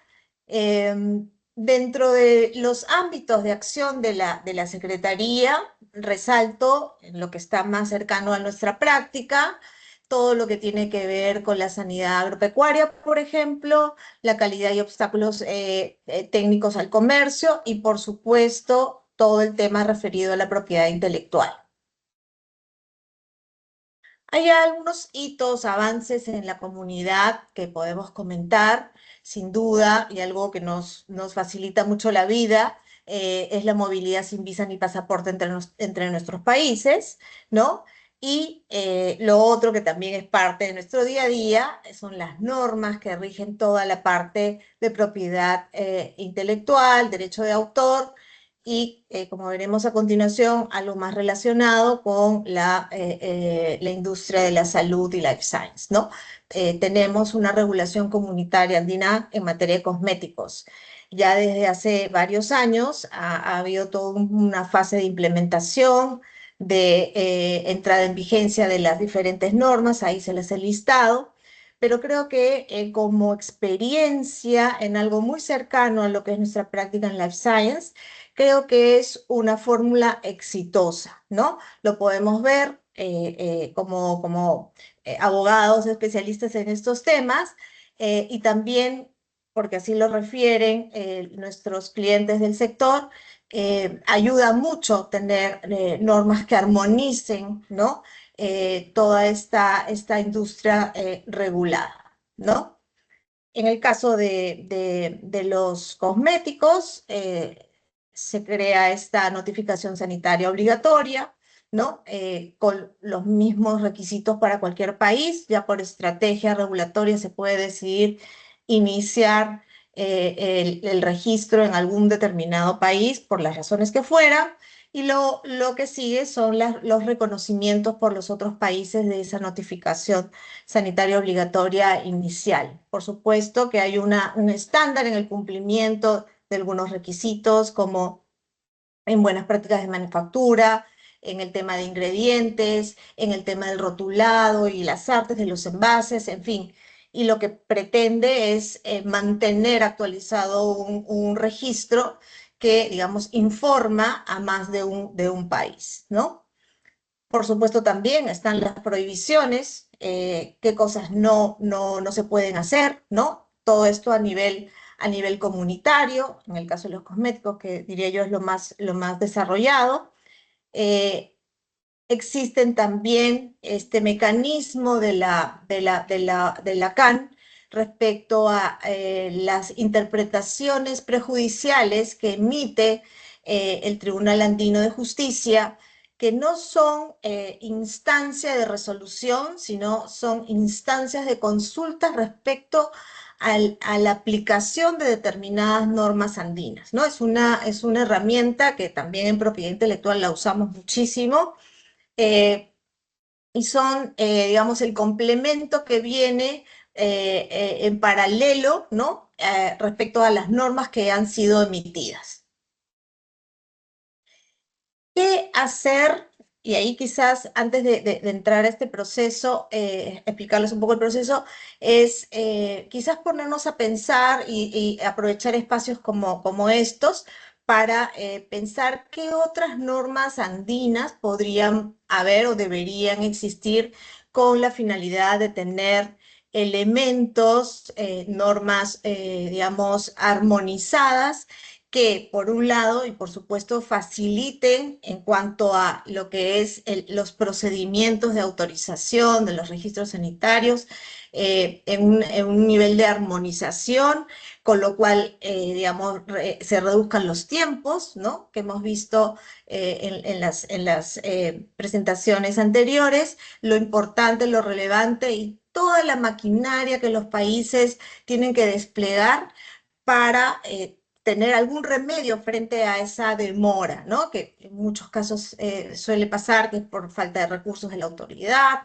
Dentro de los ámbitos de acción de la Secretaría, resalto en lo que está más cercano a nuestra práctica, todo lo que tiene que ver con la sanidad agropecuaria, por ejemplo, la calidad y obstáculos técnicos al comercio y, por supuesto, todo el tema referido a la propiedad intelectual. Hay algunos hitos, avances en la comunidad que podemos comentar, sin duda, y algo que nos facilita mucho la vida, es la movilidad sin visa ni pasaporte entre nuestros países, ¿no? Y lo otro que también es parte de nuestro día a día son las normas que rigen toda la parte de propiedad intelectual, derecho de autor, y como veremos a continuación, algo más relacionado con la industria de la salud y life science, ¿no? Tenemos una regulación comunitaria andina en materia de cosméticos. Ya desde hace varios años ha habido toda una fase de implementación, de entrada en vigencia de las diferentes normas, ahí se les he listado, pero creo que como experiencia en algo muy cercano a lo que es nuestra práctica en life science, creo que es una fórmula exitosa, ¿no? Lo podemos ver como abogados especialistas en estos temas y también, porque así lo refieren nuestros clientes del sector, ayuda mucho tener normas que armonicen, ¿no? Toda esta industria regulada, ¿no? En el caso de los cosméticos, se crea esta notificación sanitaria obligatoria, ¿no? Con los mismos requisitos para cualquier país, ya por estrategia regulatoria se puede decidir iniciar el registro en algún determinado país por las razones que fuera, y lo que sigue son los reconocimientos por los otros países de esa notificación sanitaria obligatoria inicial. Por supuesto que hay un estándar en el cumplimiento de algunos requisitos, como en buenas prácticas de manufactura, en el tema de ingredientes, en el tema del rotulado y las artes de los envases, en fin. Y lo que pretende es mantener actualizado un registro que, digamos, informa a más de un país, ¿no? Por supuesto, también están las prohibiciones, qué cosas no se pueden hacer, ¿no? Todo esto a nivel comunitario, en el caso de los cosméticos, que diría yo es lo más desarrollado. Existen también este mecanismo de la CAN respecto a las interpretaciones prejudiciales que emite el Tribunal Andino de Justicia, que no son instancias de resolución, sino son instancias de consulta respecto a la aplicación de determinadas normas andinas, ¿no? Es una herramienta que también en propiedad intelectual la usamos muchísimo, y son, digamos, el complemento que viene en paralelo, ¿no? respecto a las normas que han sido emitidas. ¿Qué hacer? Y ahí quizás antes de entrar a este proceso, explicarles un poco el proceso, es quizás ponernos a pensar y aprovechar espacios como estos para pensar qué otras normas andinas podrían haber o deberían existir con la finalidad de tener elementos, normas, digamos, armonizadas que por un lado y por supuesto faciliten en cuanto a lo que es los procedimientos de autorización de los registros sanitarios en un nivel de armonización, con lo cual, digamos, se reduzcan los tiempos, ¿no? Que hemos visto en las presentaciones anteriores, lo importante, lo relevante y toda la maquinaria que los países tienen que desplegar para tener algún remedio frente a esa demora, ¿no? Que en muchos casos suele pasar que es por falta de recursos de la autoridad,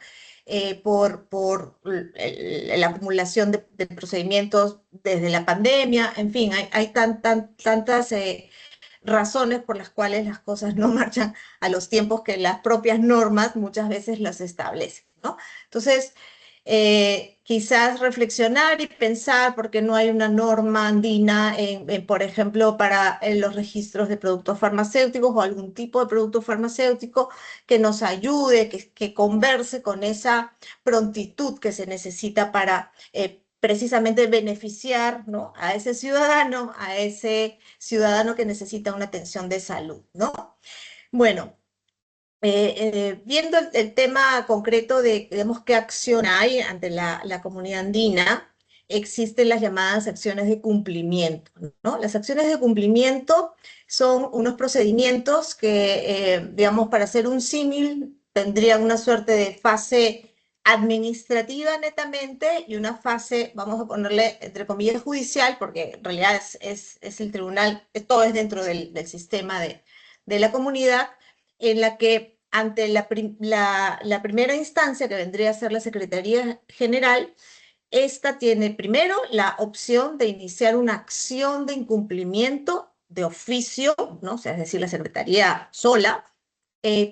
por la acumulación de procedimientos desde la pandemia, en fin, hay tantas razones por las cuales las cosas no marchan a los tiempos que las propias normas muchas veces las establecen, ¿no? Entonces, quizás reflexionar y pensar por qué no hay una norma andina, por ejemplo, para los registros de productos farmacéuticos o algún tipo de producto farmacéutico que nos ayude, que converse con esa prontitud que se necesita para precisamente beneficiar, ¿no? a ese ciudadano que necesita una atención de salud, ¿no? Bueno, viendo el tema concreto de, digamos, qué acción hay ante la comunidad andina, existen las llamadas acciones de cumplimiento, ¿no? Las acciones de cumplimiento son unos procedimientos que, digamos, para hacer un símil, tendrían una suerte de fase administrativa netamente y una fase, vamos a ponerle entre comillas, judicial, porque en realidad es el tribunal, todo es dentro del sistema de la comunidad, en la que ante la primera instancia, que vendría a ser la Secretaría General, esta tiene primero la opción de iniciar una acción de incumplimiento de oficio, ¿no? O sea, es decir, la Secretaría sola,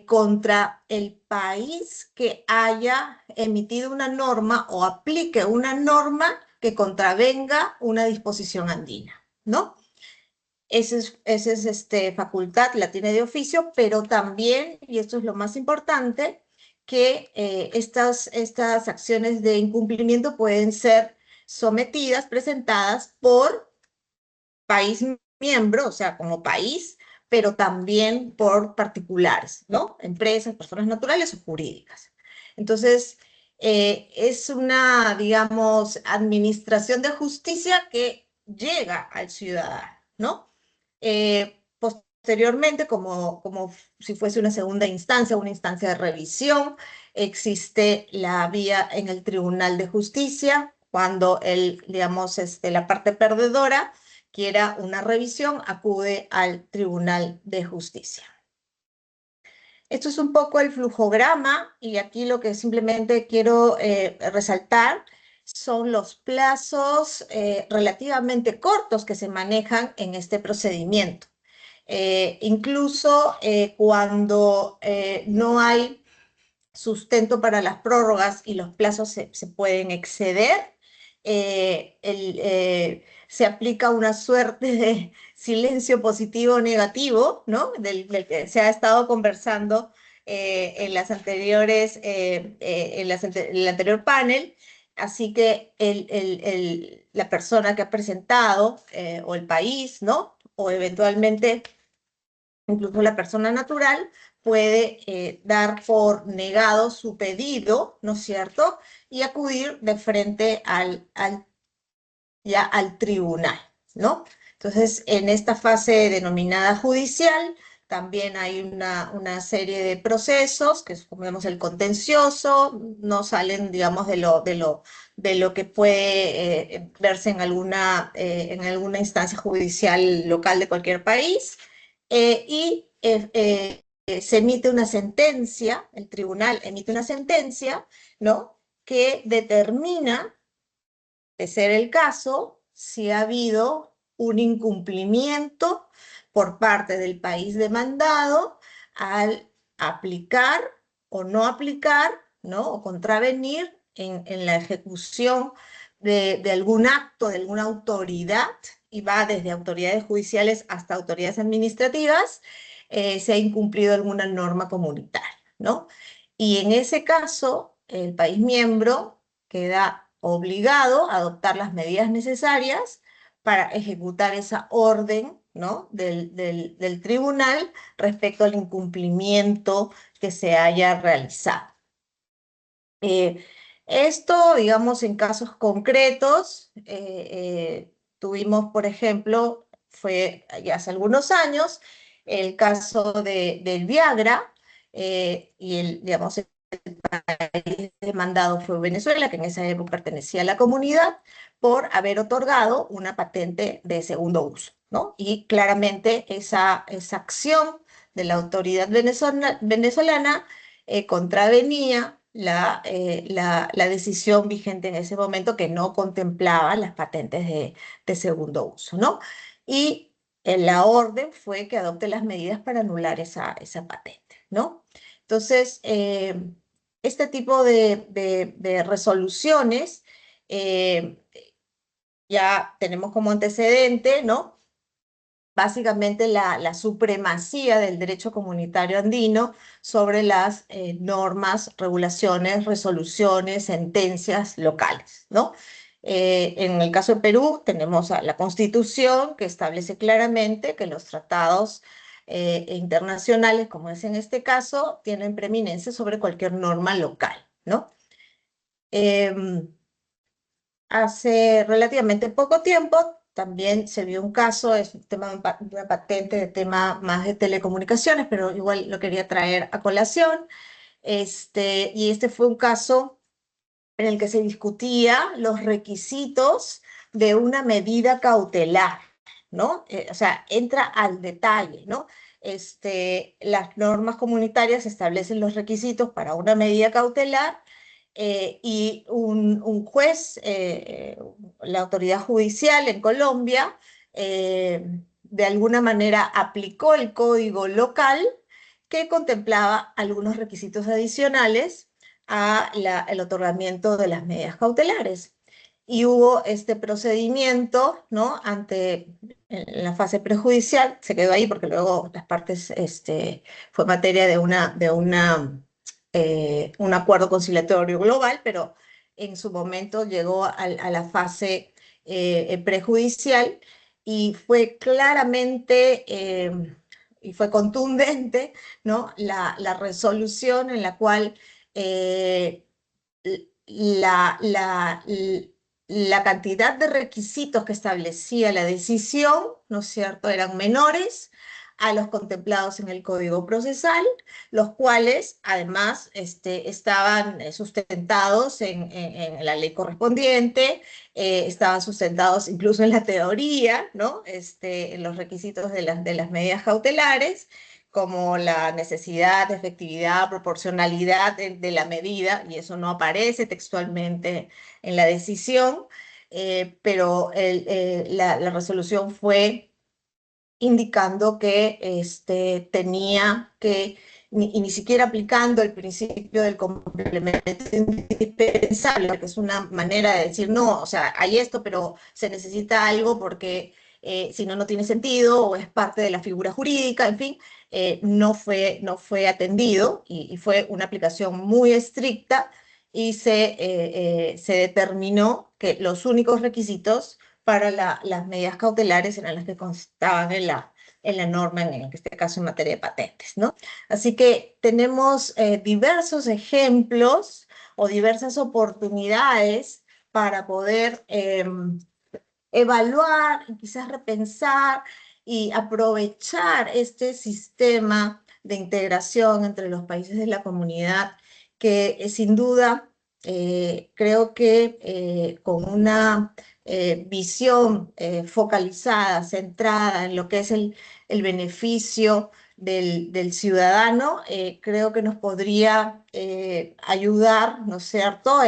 contra el país que haya emitido una norma o aplique una norma que contravenga una disposición andina, ¿no? Esa es facultad, la tiene de oficio, pero también, y esto es lo más importante, que estas acciones de incumplimiento pueden ser sometidas, presentadas por país miembro, o sea, como país, pero también por particulares, ¿no? Empresas, personas naturales o jurídicas. Entonces, es una, digamos, administración de justicia que llega al ciudadano, ¿no? Posteriormente, como si fuese una segunda instancia, una instancia de revisión, existe la vía en el Tribunal de Justicia, cuando digamos, la parte perdedora quiera una revisión, acude al Tribunal de Justicia. Esto es un poco el flujograma, y aquí lo que simplemente quiero resaltar son los plazos relativamente cortos que se manejan en este procedimiento. Incluso cuando no hay sustento para las prórrogas y los plazos se pueden exceder, se aplica una suerte de silencio positivo o negativo, ¿no? Del que se ha estado conversando en las anteriores, en el anterior panel. Así que la persona que ha presentado, o el país, ¿no? O eventualmente incluso la persona natural, puede dar por negado su pedido, ¿no es cierto? Y acudir de frente ya al tribunal, ¿no? Entonces, en esta fase denominada judicial, también hay una serie de procesos, que es, como vemos, el contencioso, no salen, digamos, de lo que puede verse en alguna instancia judicial local de cualquier país, y se emite una sentencia, el tribunal emite una sentencia, ¿no? Que determina, de ser el caso, si ha habido un incumplimiento por parte del país demandado al aplicar o no aplicar, ¿no? O contravenir en la ejecución de algún acto, de alguna autoridad, y va desde autoridades judiciales hasta autoridades administrativas, se ha incumplido alguna norma comunitaria, ¿no? Y en ese caso, el país miembro queda obligado a adoptar las medidas necesarias para ejecutar esa orden, ¿no? del tribunal respecto al incumplimiento que se haya realizado. Esto, digamos, en casos concretos, tuvimos, por ejemplo, fue ya hace algunos años, el caso del Viagra, y digamos, el país demandado fue Venezuela, que en esa época pertenecía a la comunidad, por haber otorgado una patente de segundo uso, ¿no? Y claramente esa acción de la autoridad venezolana contravenía la decisión vigente en ese momento, que no contemplaba las patentes de segundo uso, ¿no? Y la orden fue que adopte las medidas para anular esa patente, ¿no? Entonces, este tipo de resoluciones ya tenemos como antecedente, ¿no? Básicamente la supremacía del derecho comunitario andino sobre las normas, regulaciones, resoluciones, sentencias locales, ¿no? En el caso de Perú tenemos a la Constitución, que establece claramente que los tratados internacionales, como es en este caso, tienen preeminencia sobre cualquier norma local, ¿no? Hace relativamente poco tiempo también se vio un caso, es un tema de una patente, de tema más de telecomunicaciones, pero igual lo quería traer a colación. Y este fue un caso en el que se discutía los requisitos de una medida cautelar, ¿no? O sea, entra al detalle, ¿no? Las normas comunitarias establecen los requisitos para una medida cautelar, y un juez, la autoridad judicial en Colombia, de alguna manera aplicó el código local que contemplaba algunos requisitos adicionales el otorgamiento de las medidas cautelares. Y hubo este procedimiento, ¿no? En la fase prejudicial, se quedó ahí porque luego las partes, fue materia de un acuerdo conciliatorio global, pero en su momento llegó a la fase prejudicial, y fue claramente y fue contundente, ¿no? La resolución en la cual la, la, la cantidad de requisitos que establecía la decisión, ¿no es cierto?, eran menores a los contemplados en el Código Procesal, los cuales además estaban sustentados en la ley correspondiente, estaban sustentados incluso en la teoría, ¿no? En los requisitos de las medidas cautelares, como la necesidad, efectividad, proporcionalidad de la medida, y eso no aparece textualmente en la decisión, pero la resolución fue indicando que tenía que, y ni siquiera aplicando el principio del complemento indispensable, que es una manera de decir, no, o sea, hay esto, pero se necesita algo porque si no, no tiene sentido, o es parte de la figura jurídica, en fin, no fue atendido, y fue una aplicación muy estricta, y se determinó que los únicos requisitos para las medidas cautelares eran las que constaban en la norma, en este caso en materia de patentes, ¿no? Así que tenemos diversos ejemplos o diversas oportunidades para poder evaluar y quizás repensar y aprovechar este sistema de integración entre los países de la comunidad, que sin duda creo que con una visión focalizada, centrada en lo que es el beneficio del ciudadano, creo que nos podría ayudar, ¿no es cierto?,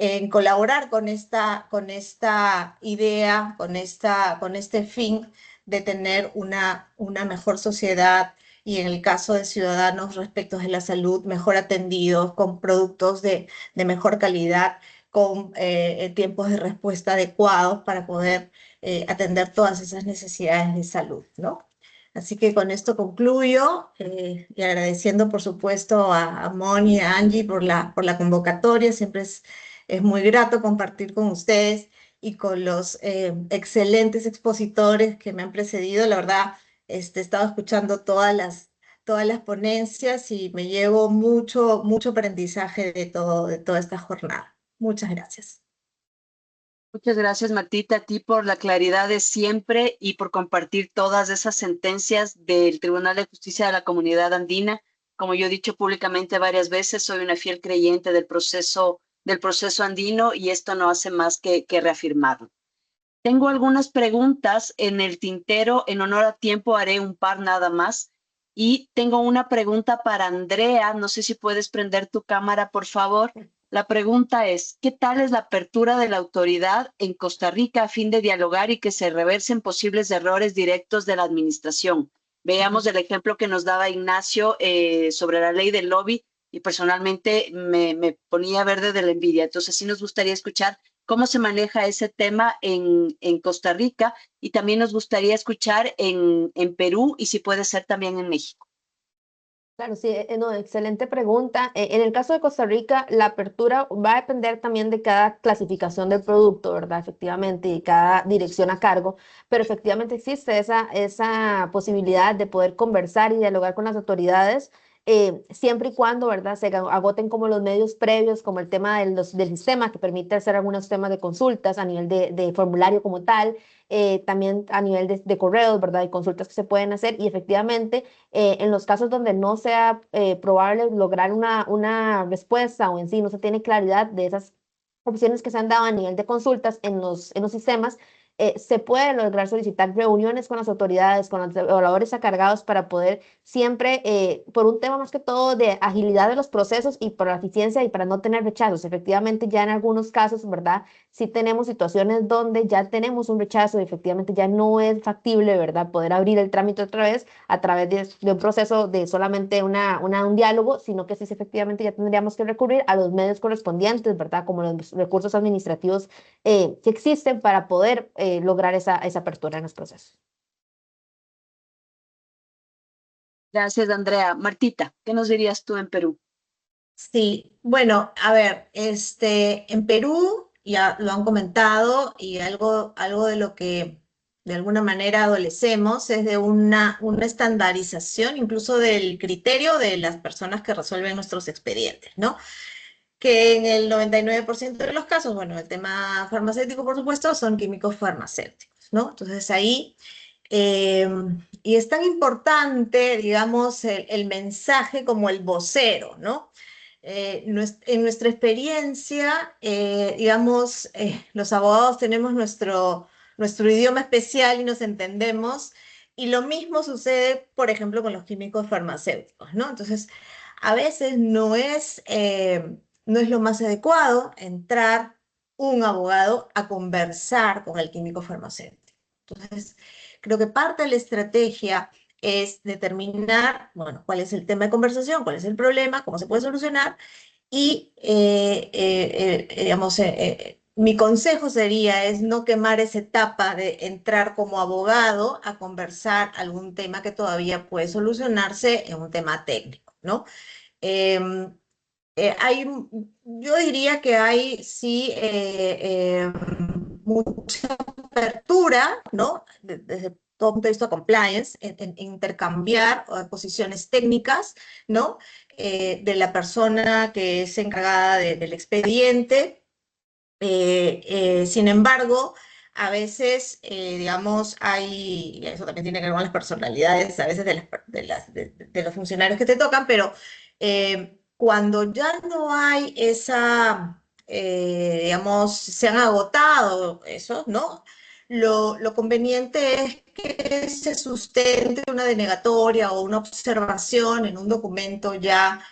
en colaborar con esta idea, con este fin de tener una mejor sociedad y en el caso de ciudadanos respecto de la salud, mejor atendidos, con productos de mejor calidad, con tiempos de respuesta adecuados para poder atender todas esas necesidades de salud, ¿no? Así que con esto concluyo y agradeciendo por supuesto a Moni y a Angie por la convocatoria. Siempre es muy grato compartir con ustedes y con los excelentes expositores que me han precedido. La verdad, he estado escuchando todas las ponencias y me llevo mucho aprendizaje de toda esta jornada. Muchas gracias. Muchas gracias, Martita, a ti por la claridad de siempre y por compartir todas esas sentencias del Tribunal de Justicia de la Comunidad Andina. Como yo he dicho públicamente varias veces, soy una fiel creyente del proceso andino y esto no hace más que reafirmarlo. Tengo algunas preguntas en el tintero. En honor a tiempo haré un par nada más. Y tengo una pregunta para Andrea. No sé si puedes prender tu cámara, por favor. La pregunta es, ¿qué tal es la apertura de la autoridad en Costa Rica a fin de dialogar y que se reversen posibles errores directos de la administración? Veamos el ejemplo que nos daba Ignacio sobre la ley del lobby y personalmente me ponía verde de la envidia. Entonces sí nos gustaría escuchar cómo se maneja ese tema en Costa Rica y también nos gustaría escuchar en Perú y si puede ser también en México. Claro, sí, no, excelente pregunta. En el caso de Costa Rica, la apertura va a depender también de cada clasificación del producto, ¿verdad? Efectivamente, y cada dirección a cargo, pero efectivamente existe esa posibilidad de poder conversar y dialogar con las autoridades, siempre y cuando, ¿verdad? Se agoten como los medios previos, como el tema del sistema que permite hacer algunos temas de consultas a nivel de formulario como tal, también a nivel de correos, ¿verdad? Y consultas que se pueden hacer y efectivamente en los casos donde no sea probable lograr una respuesta o en sí no se tiene claridad de esas opciones que se han dado a nivel de consultas en los sistemas, se puede lograr solicitar reuniones con las autoridades, con los evaluadores encargados para poder siempre, por un tema más que todo de agilidad de los procesos y por la eficiencia y para no tener rechazos. Efectivamente, ya en algunos casos, ¿verdad? Sí tenemos situaciones donde ya tenemos un rechazo y efectivamente ya no es factible, ¿verdad? Poder abrir el trámite otra vez a través de un proceso de solamente un diálogo, sino que sí efectivamente ya tendríamos que recurrir a los medios correspondientes, ¿verdad? Como los recursos administrativos que existen para poder lograr esa apertura en los procesos. Gracias, Andrea. Martita, ¿qué nos dirías tú en Perú? Sí, bueno, a ver, en Perú ya lo han comentado y algo de lo que de alguna manera adolecemos es de una estandarización incluso del criterio de las personas que resuelven nuestros expedientes, ¿no? Que en el 99% de los casos, bueno, el tema farmacéutico, por supuesto, son químicos farmacéuticos, ¿no? Entonces ahí, y es tan importante, digamos, el mensaje como el vocero, ¿no? En nuestra experiencia, digamos, los abogados tenemos nuestro idioma especial y nos entendemos, y lo mismo sucede, por ejemplo, con los químicos farmacéuticos, ¿no? Entonces, a veces no es lo más adecuado entrar un abogado a conversar con el químico farmacéutico. Entonces, creo que parte de la estrategia es determinar, bueno, cuál es el tema de conversación, cuál es el problema, cómo se puede solucionar y, digamos, mi consejo sería es no quemar esa etapa de entrar como abogado a conversar algún tema que todavía puede solucionarse en un tema técnico, ¿no? Em, yo diría que hay sí mucha apertura, ¿no? Desde todo punto de vista de compliance, en intercambiar posiciones técnicas, ¿no? De la persona que es encargada del expediente. Sin embargo, a veces, digamos, y eso también tiene que ver con las personalidades, a veces de los funcionarios que te tocan, pero cuando ya no hay digamos, se han agotado esos, ¿no? Lo conveniente es que se sustente una denegatoria o una observación en un documento ya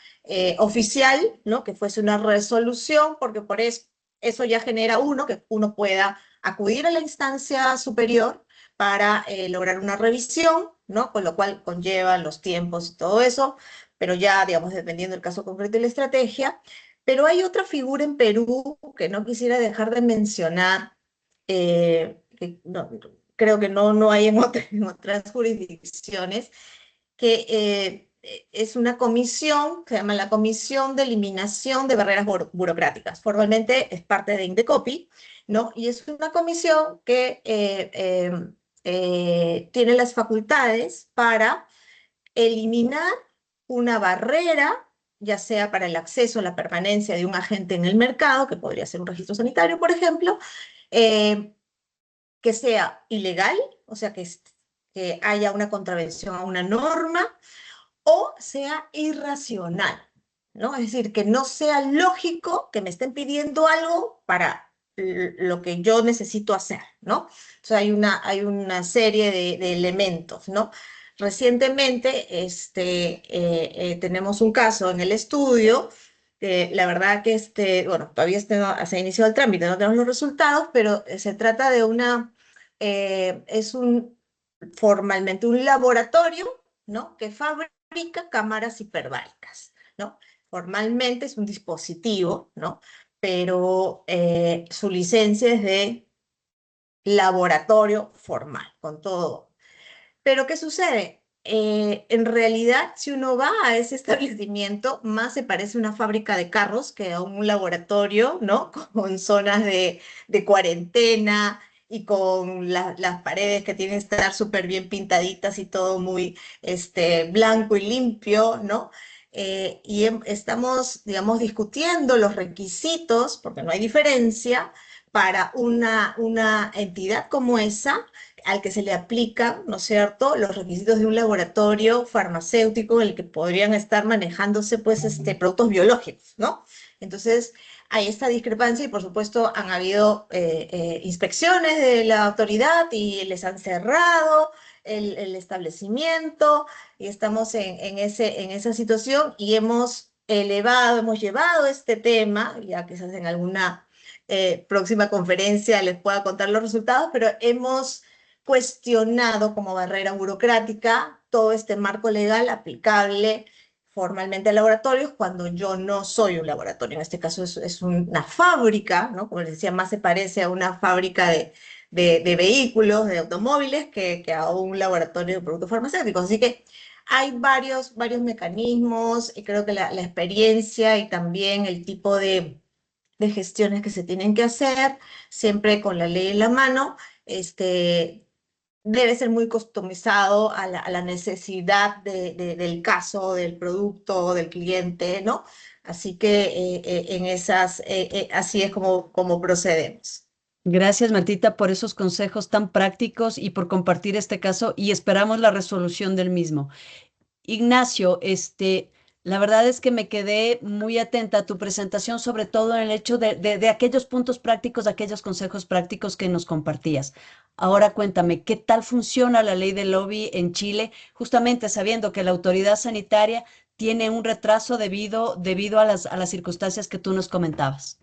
oficial, ¿no? Que fuese una resolución, porque por eso eso ya genera que uno pueda acudir a la instancia superior para lograr una revisión, ¿no? Con lo cual conlleva los tiempos y todo eso, pero ya, digamos, dependiendo del caso concreto y la estrategia. Pero hay otra figura en Perú que no quisiera dejar de mencionar, que creo que no hay en otras jurisdicciones, que es una comisión, que se llama la Comisión de Eliminación de Barreras Burocráticas. Formalmente es parte de Indecopi, ¿no? Y es una comisión que tiene las facultades para eliminar una barrera, ya sea para el acceso a la permanencia de un agente en el mercado, que podría ser un registro sanitario, por ejemplo, que sea ilegal, o sea, que haya una contravención a una norma, o sea irracional, ¿no? Es decir, que no sea lógico que me estén pidiendo algo para lo que yo necesito hacer, ¿no? O sea, hay una serie de elementos, ¿no? Recientemente tenemos un caso en el estudio, la verdad que bueno, todavía se ha iniciado el trámite, no tenemos los resultados, pero se trata de formalmente un laboratorio, ¿no? Que fabrica cámaras hiperbáricas, ¿no? Formalmente es un dispositivo, ¿no? Pero su licencia es de laboratorio formal, con todo. Pero ¿qué sucede? En realidad, si uno va a ese establecimiento, más se parece a una fábrica de carros que a un laboratorio, ¿no? Con zonas de cuarentena y con las paredes que tienen que estar súper bien pintaditas y todo muy blanco y limpio, ¿no? Estamos, digamos, discutiendo los requisitos, porque no hay diferencia, para una entidad como esa, al que se le aplican, ¿no es cierto?, los requisitos de un laboratorio farmacéutico en el que podrían estar manejándose, pues, productos biológicos, ¿no? Entonces, hay esta discrepancia y, por supuesto, han habido inspecciones de la autoridad y les han cerrado el establecimiento y estamos en esa situación y hemos llevado este tema, ya quizás en alguna próxima conferencia les pueda contar los resultados, pero hemos cuestionado como barrera burocrática todo este marco legal aplicable formalmente a laboratorios cuando yo no soy un laboratorio. En este caso es una fábrica, ¿no? Como les decía, más se parece a una fábrica de vehículos, de automóviles, que a un laboratorio de productos farmacéuticos. Así que hay varios mecanismos y creo que la experiencia y también el tipo de gestiones que se tienen que hacer, siempre con la ley en la mano, debe ser muy customizado a la necesidad del caso, del producto, del cliente, ¿no? Así que así es como procedemos. Gracias, Martita, por esos consejos tan prácticos y por compartir este caso y esperamos la resolución del mismo. Ignacio, la verdad es que me quedé muy atenta a tu presentación, sobre todo en el hecho de aquellos puntos prácticos, aquellos consejos prácticos que nos compartías. Ahora cuéntame, ¿qué tal funciona la ley del lobby en Chile? Justamente sabiendo que la autoridad sanitaria tiene un retraso debido a las circunstancias que tú nos comentabas.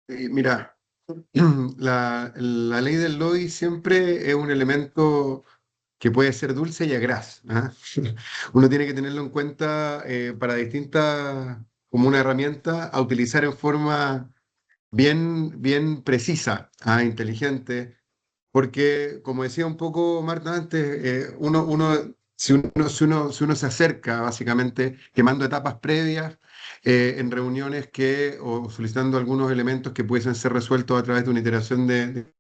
Mira, la ley del lobby siempre es un elemento que puede ser dulce y agraz, ¿ah? Uno tiene que tenerlo en cuenta para distintas, como una herramienta a utilizar en forma bien precisa, inteligente, porque como decía un poco Marta antes, si uno se acerca básicamente quemando etapas previas en reuniones o solicitando algunos elementos que pudiesen ser resueltos a través de una iteración de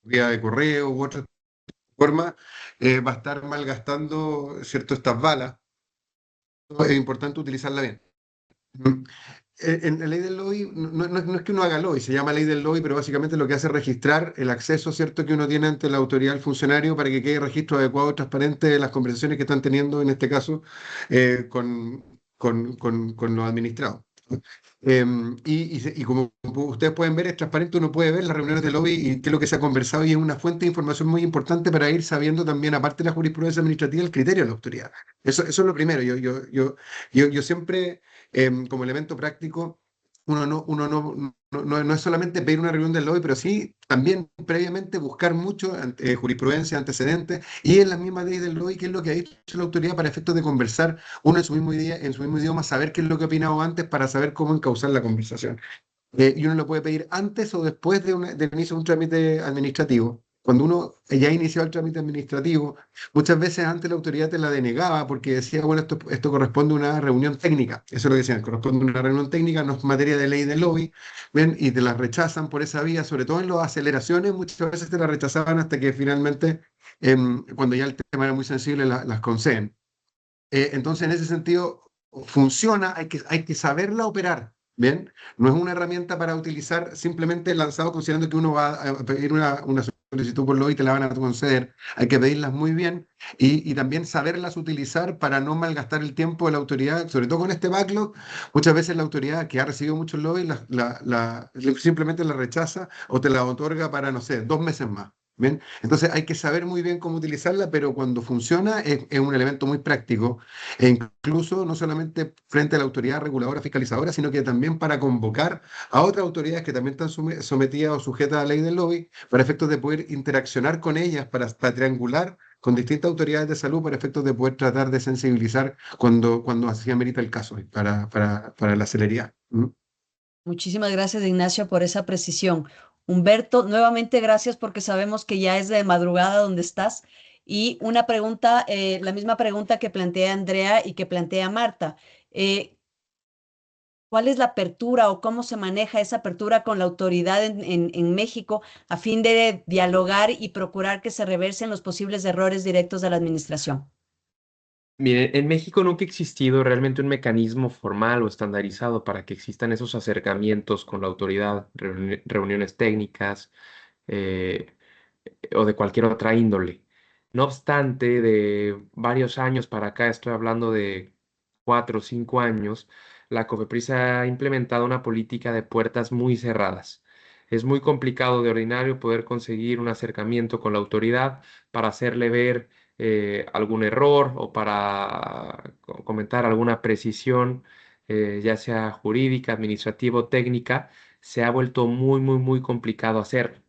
vía de correo u otra forma, va a estar malgastando, ¿cierto?, estas balas. Es importante utilizarla bien. En la ley del lobby, no es que uno haga lobby, se llama ley del lobby, pero básicamente lo que hace es registrar el acceso, ¿cierto?, que uno tiene ante la autoridad del funcionario para que quede registro adecuado y transparente de las conversaciones que están teniendo, en este caso, con los administrados. Y como ustedes pueden ver, es transparente, uno puede ver las reuniones de lobby y qué es lo que se ha conversado y es una fuente de información muy importante para ir sabiendo también, aparte de la jurisprudencia administrativa, el criterio de la autoridad. Eso es lo primero. Yo siempre, como elemento práctico, no es solamente pedir una reunión del lobby, pero sí también previamente buscar mucho jurisprudencia, antecedentes, y en la misma ley del lobby, qué es lo que ha dicho la autoridad para efectos de conversar uno en su mismo idioma, saber qué es lo que ha opinado antes para saber cómo encauzar la conversación. Y uno lo puede pedir antes o después del inicio de un trámite administrativo. Cuando uno ya ha iniciado el trámite administrativo, muchas veces antes la autoridad te la denegaba porque decía, bueno, esto corresponde a una reunión técnica. Eso es lo que decían, corresponde a una reunión técnica, no es materia de ley del lobby, ¿ven? Y te la rechazan por esa vía, sobre todo en las aceleraciones, muchas veces te la rechazaban hasta que finalmente, cuando ya el tema era muy sensible, las conceden. Entonces, en ese sentido, funciona, hay que saberla operar, ¿bien? No es una herramienta para utilizar simplemente lanzado considerando que uno va a pedir una solicitud por lobby y te la van a conceder. Hay que pedirlas muy bien y también saberlas utilizar para no malgastar el tiempo de la autoridad, sobre todo con este backlog. Muchas veces la autoridad que ha recibido muchos lobbies simplemente la rechaza o te la otorga para, no sé, 2 meses más. ¿Bien? Entonces hay que saber muy bien cómo utilizarla, pero cuando funciona es un elemento muy práctico, e incluso no solamente frente a la autoridad reguladora fiscalizadora, sino que también para convocar a otras autoridades que también están sometidas o sujetas a la ley del lobby, para efectos de poder interaccionar con ellas, para triangular con distintas autoridades de salud, para efectos de poder tratar de sensibilizar cuando así amerita el caso, para la celeridad. ¿Mm? Muchísimas gracias, Ignacio, por esa precisión. Humberto, nuevamente gracias porque sabemos que ya es de madrugada donde estás. Y una pregunta, la misma pregunta que plantea Andrea y que plantea Marta. ¿Cuál es la apertura o cómo se maneja esa apertura con la autoridad en México a fin de dialogar y procurar que se reversen los posibles errores directos de la administración? Mire, en México nunca ha existido realmente un mecanismo formal o estandarizado para que existan esos acercamientos con la autoridad, reuniones técnicas eh, o de cualquier otra índole. No obstante, de varios años para acá, estoy hablando de 4 o 5 años, la COFEPRIS ha implementado una política de puertas muy cerradas. Es muy complicado de ordinario poder conseguir un acercamiento con la autoridad para hacerle ver algún error o para comentar alguna precisión, ya sea jurídica, administrativa o técnica. Se ha vuelto muy, muy, muy complicado hacerlo.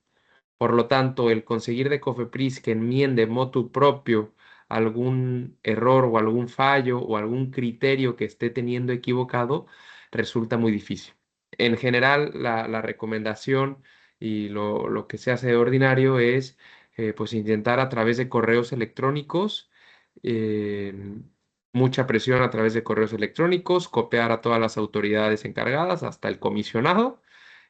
Por lo tanto, el conseguir de COFEPRIS que enmiende motu propio algún error o algún fallo o algún criterio que esté teniendo equivocado resulta muy difícil. En general, la recomendación y lo que se hace de ordinario es pues intentar a través de correos electrónicos, eh, mucha presión a través de correos electrónicos, copiar a todas las autoridades encargadas, hasta el comisionado.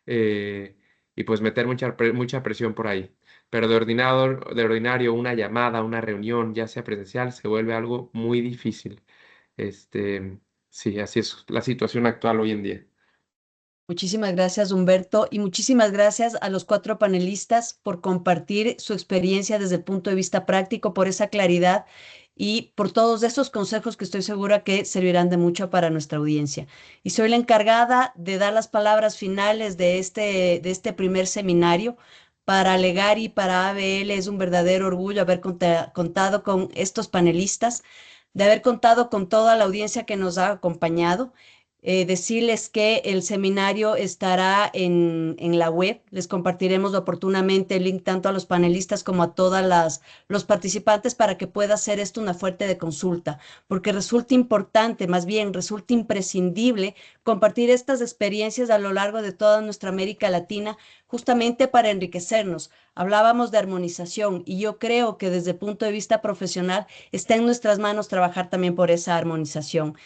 eh, y pues meter mucha presión por ahí. Pero de ordinario, una llamada, una reunión, ya sea presencial, se vuelve algo muy difícil. Este, sí, así es la situación actual hoy en día. Muchísimas gracias, Humberto, y muchísimas gracias a los 4 panelistas por compartir su experiencia desde el punto de vista práctico, por esa claridad y por todos esos consejos que estoy segura que servirán de mucho para nuestra audiencia. Y soy la encargada de dar las palabras finales de este primer seminario. Para Legari y para ABL es un verdadero orgullo haber contado con estos panelistas, de haber contado con toda la audiencia que nos ha acompañado. Decirles que el seminario estará en la web. Les compartiremos oportunamente el link tanto a los panelistas como a todos los participantes para que pueda ser esto una fuente de consulta, porque resulta importante, más bien resulta imprescindible compartir estas experiencias a lo largo de toda nuestra América Latina, justamente para enriquecernos. Hablábamos de armonización y yo creo que desde el punto de vista profesional está en nuestras manos trabajar también por esa armonización.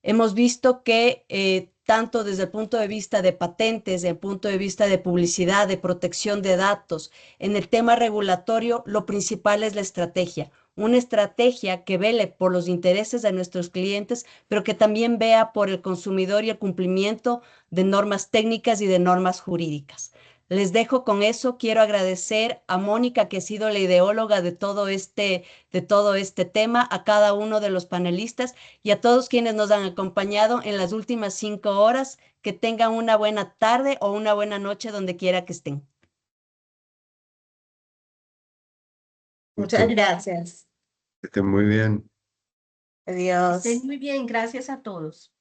Hemos visto que tanto desde el punto de vista de patentes, desde el punto de vista de publicidad, de protección de datos, en el tema regulatorio, lo principal es la estrategia. Una estrategia que vele por los intereses de nuestros clientes, pero que también vea por el consumidor y el cumplimiento de normas técnicas y de normas jurídicas. Les dejo con eso. Quiero agradecer a Mónica, que ha sido la ideóloga de todo este tema, a cada uno de los panelistas y a todos quienes nos han acompañado en las últimas 5 horas. Que tengan una buena tarde o una buena noche donde quiera que estén. Muchas gracias. Que estén muy bien. Adiós. Estén muy bien, gracias a todos.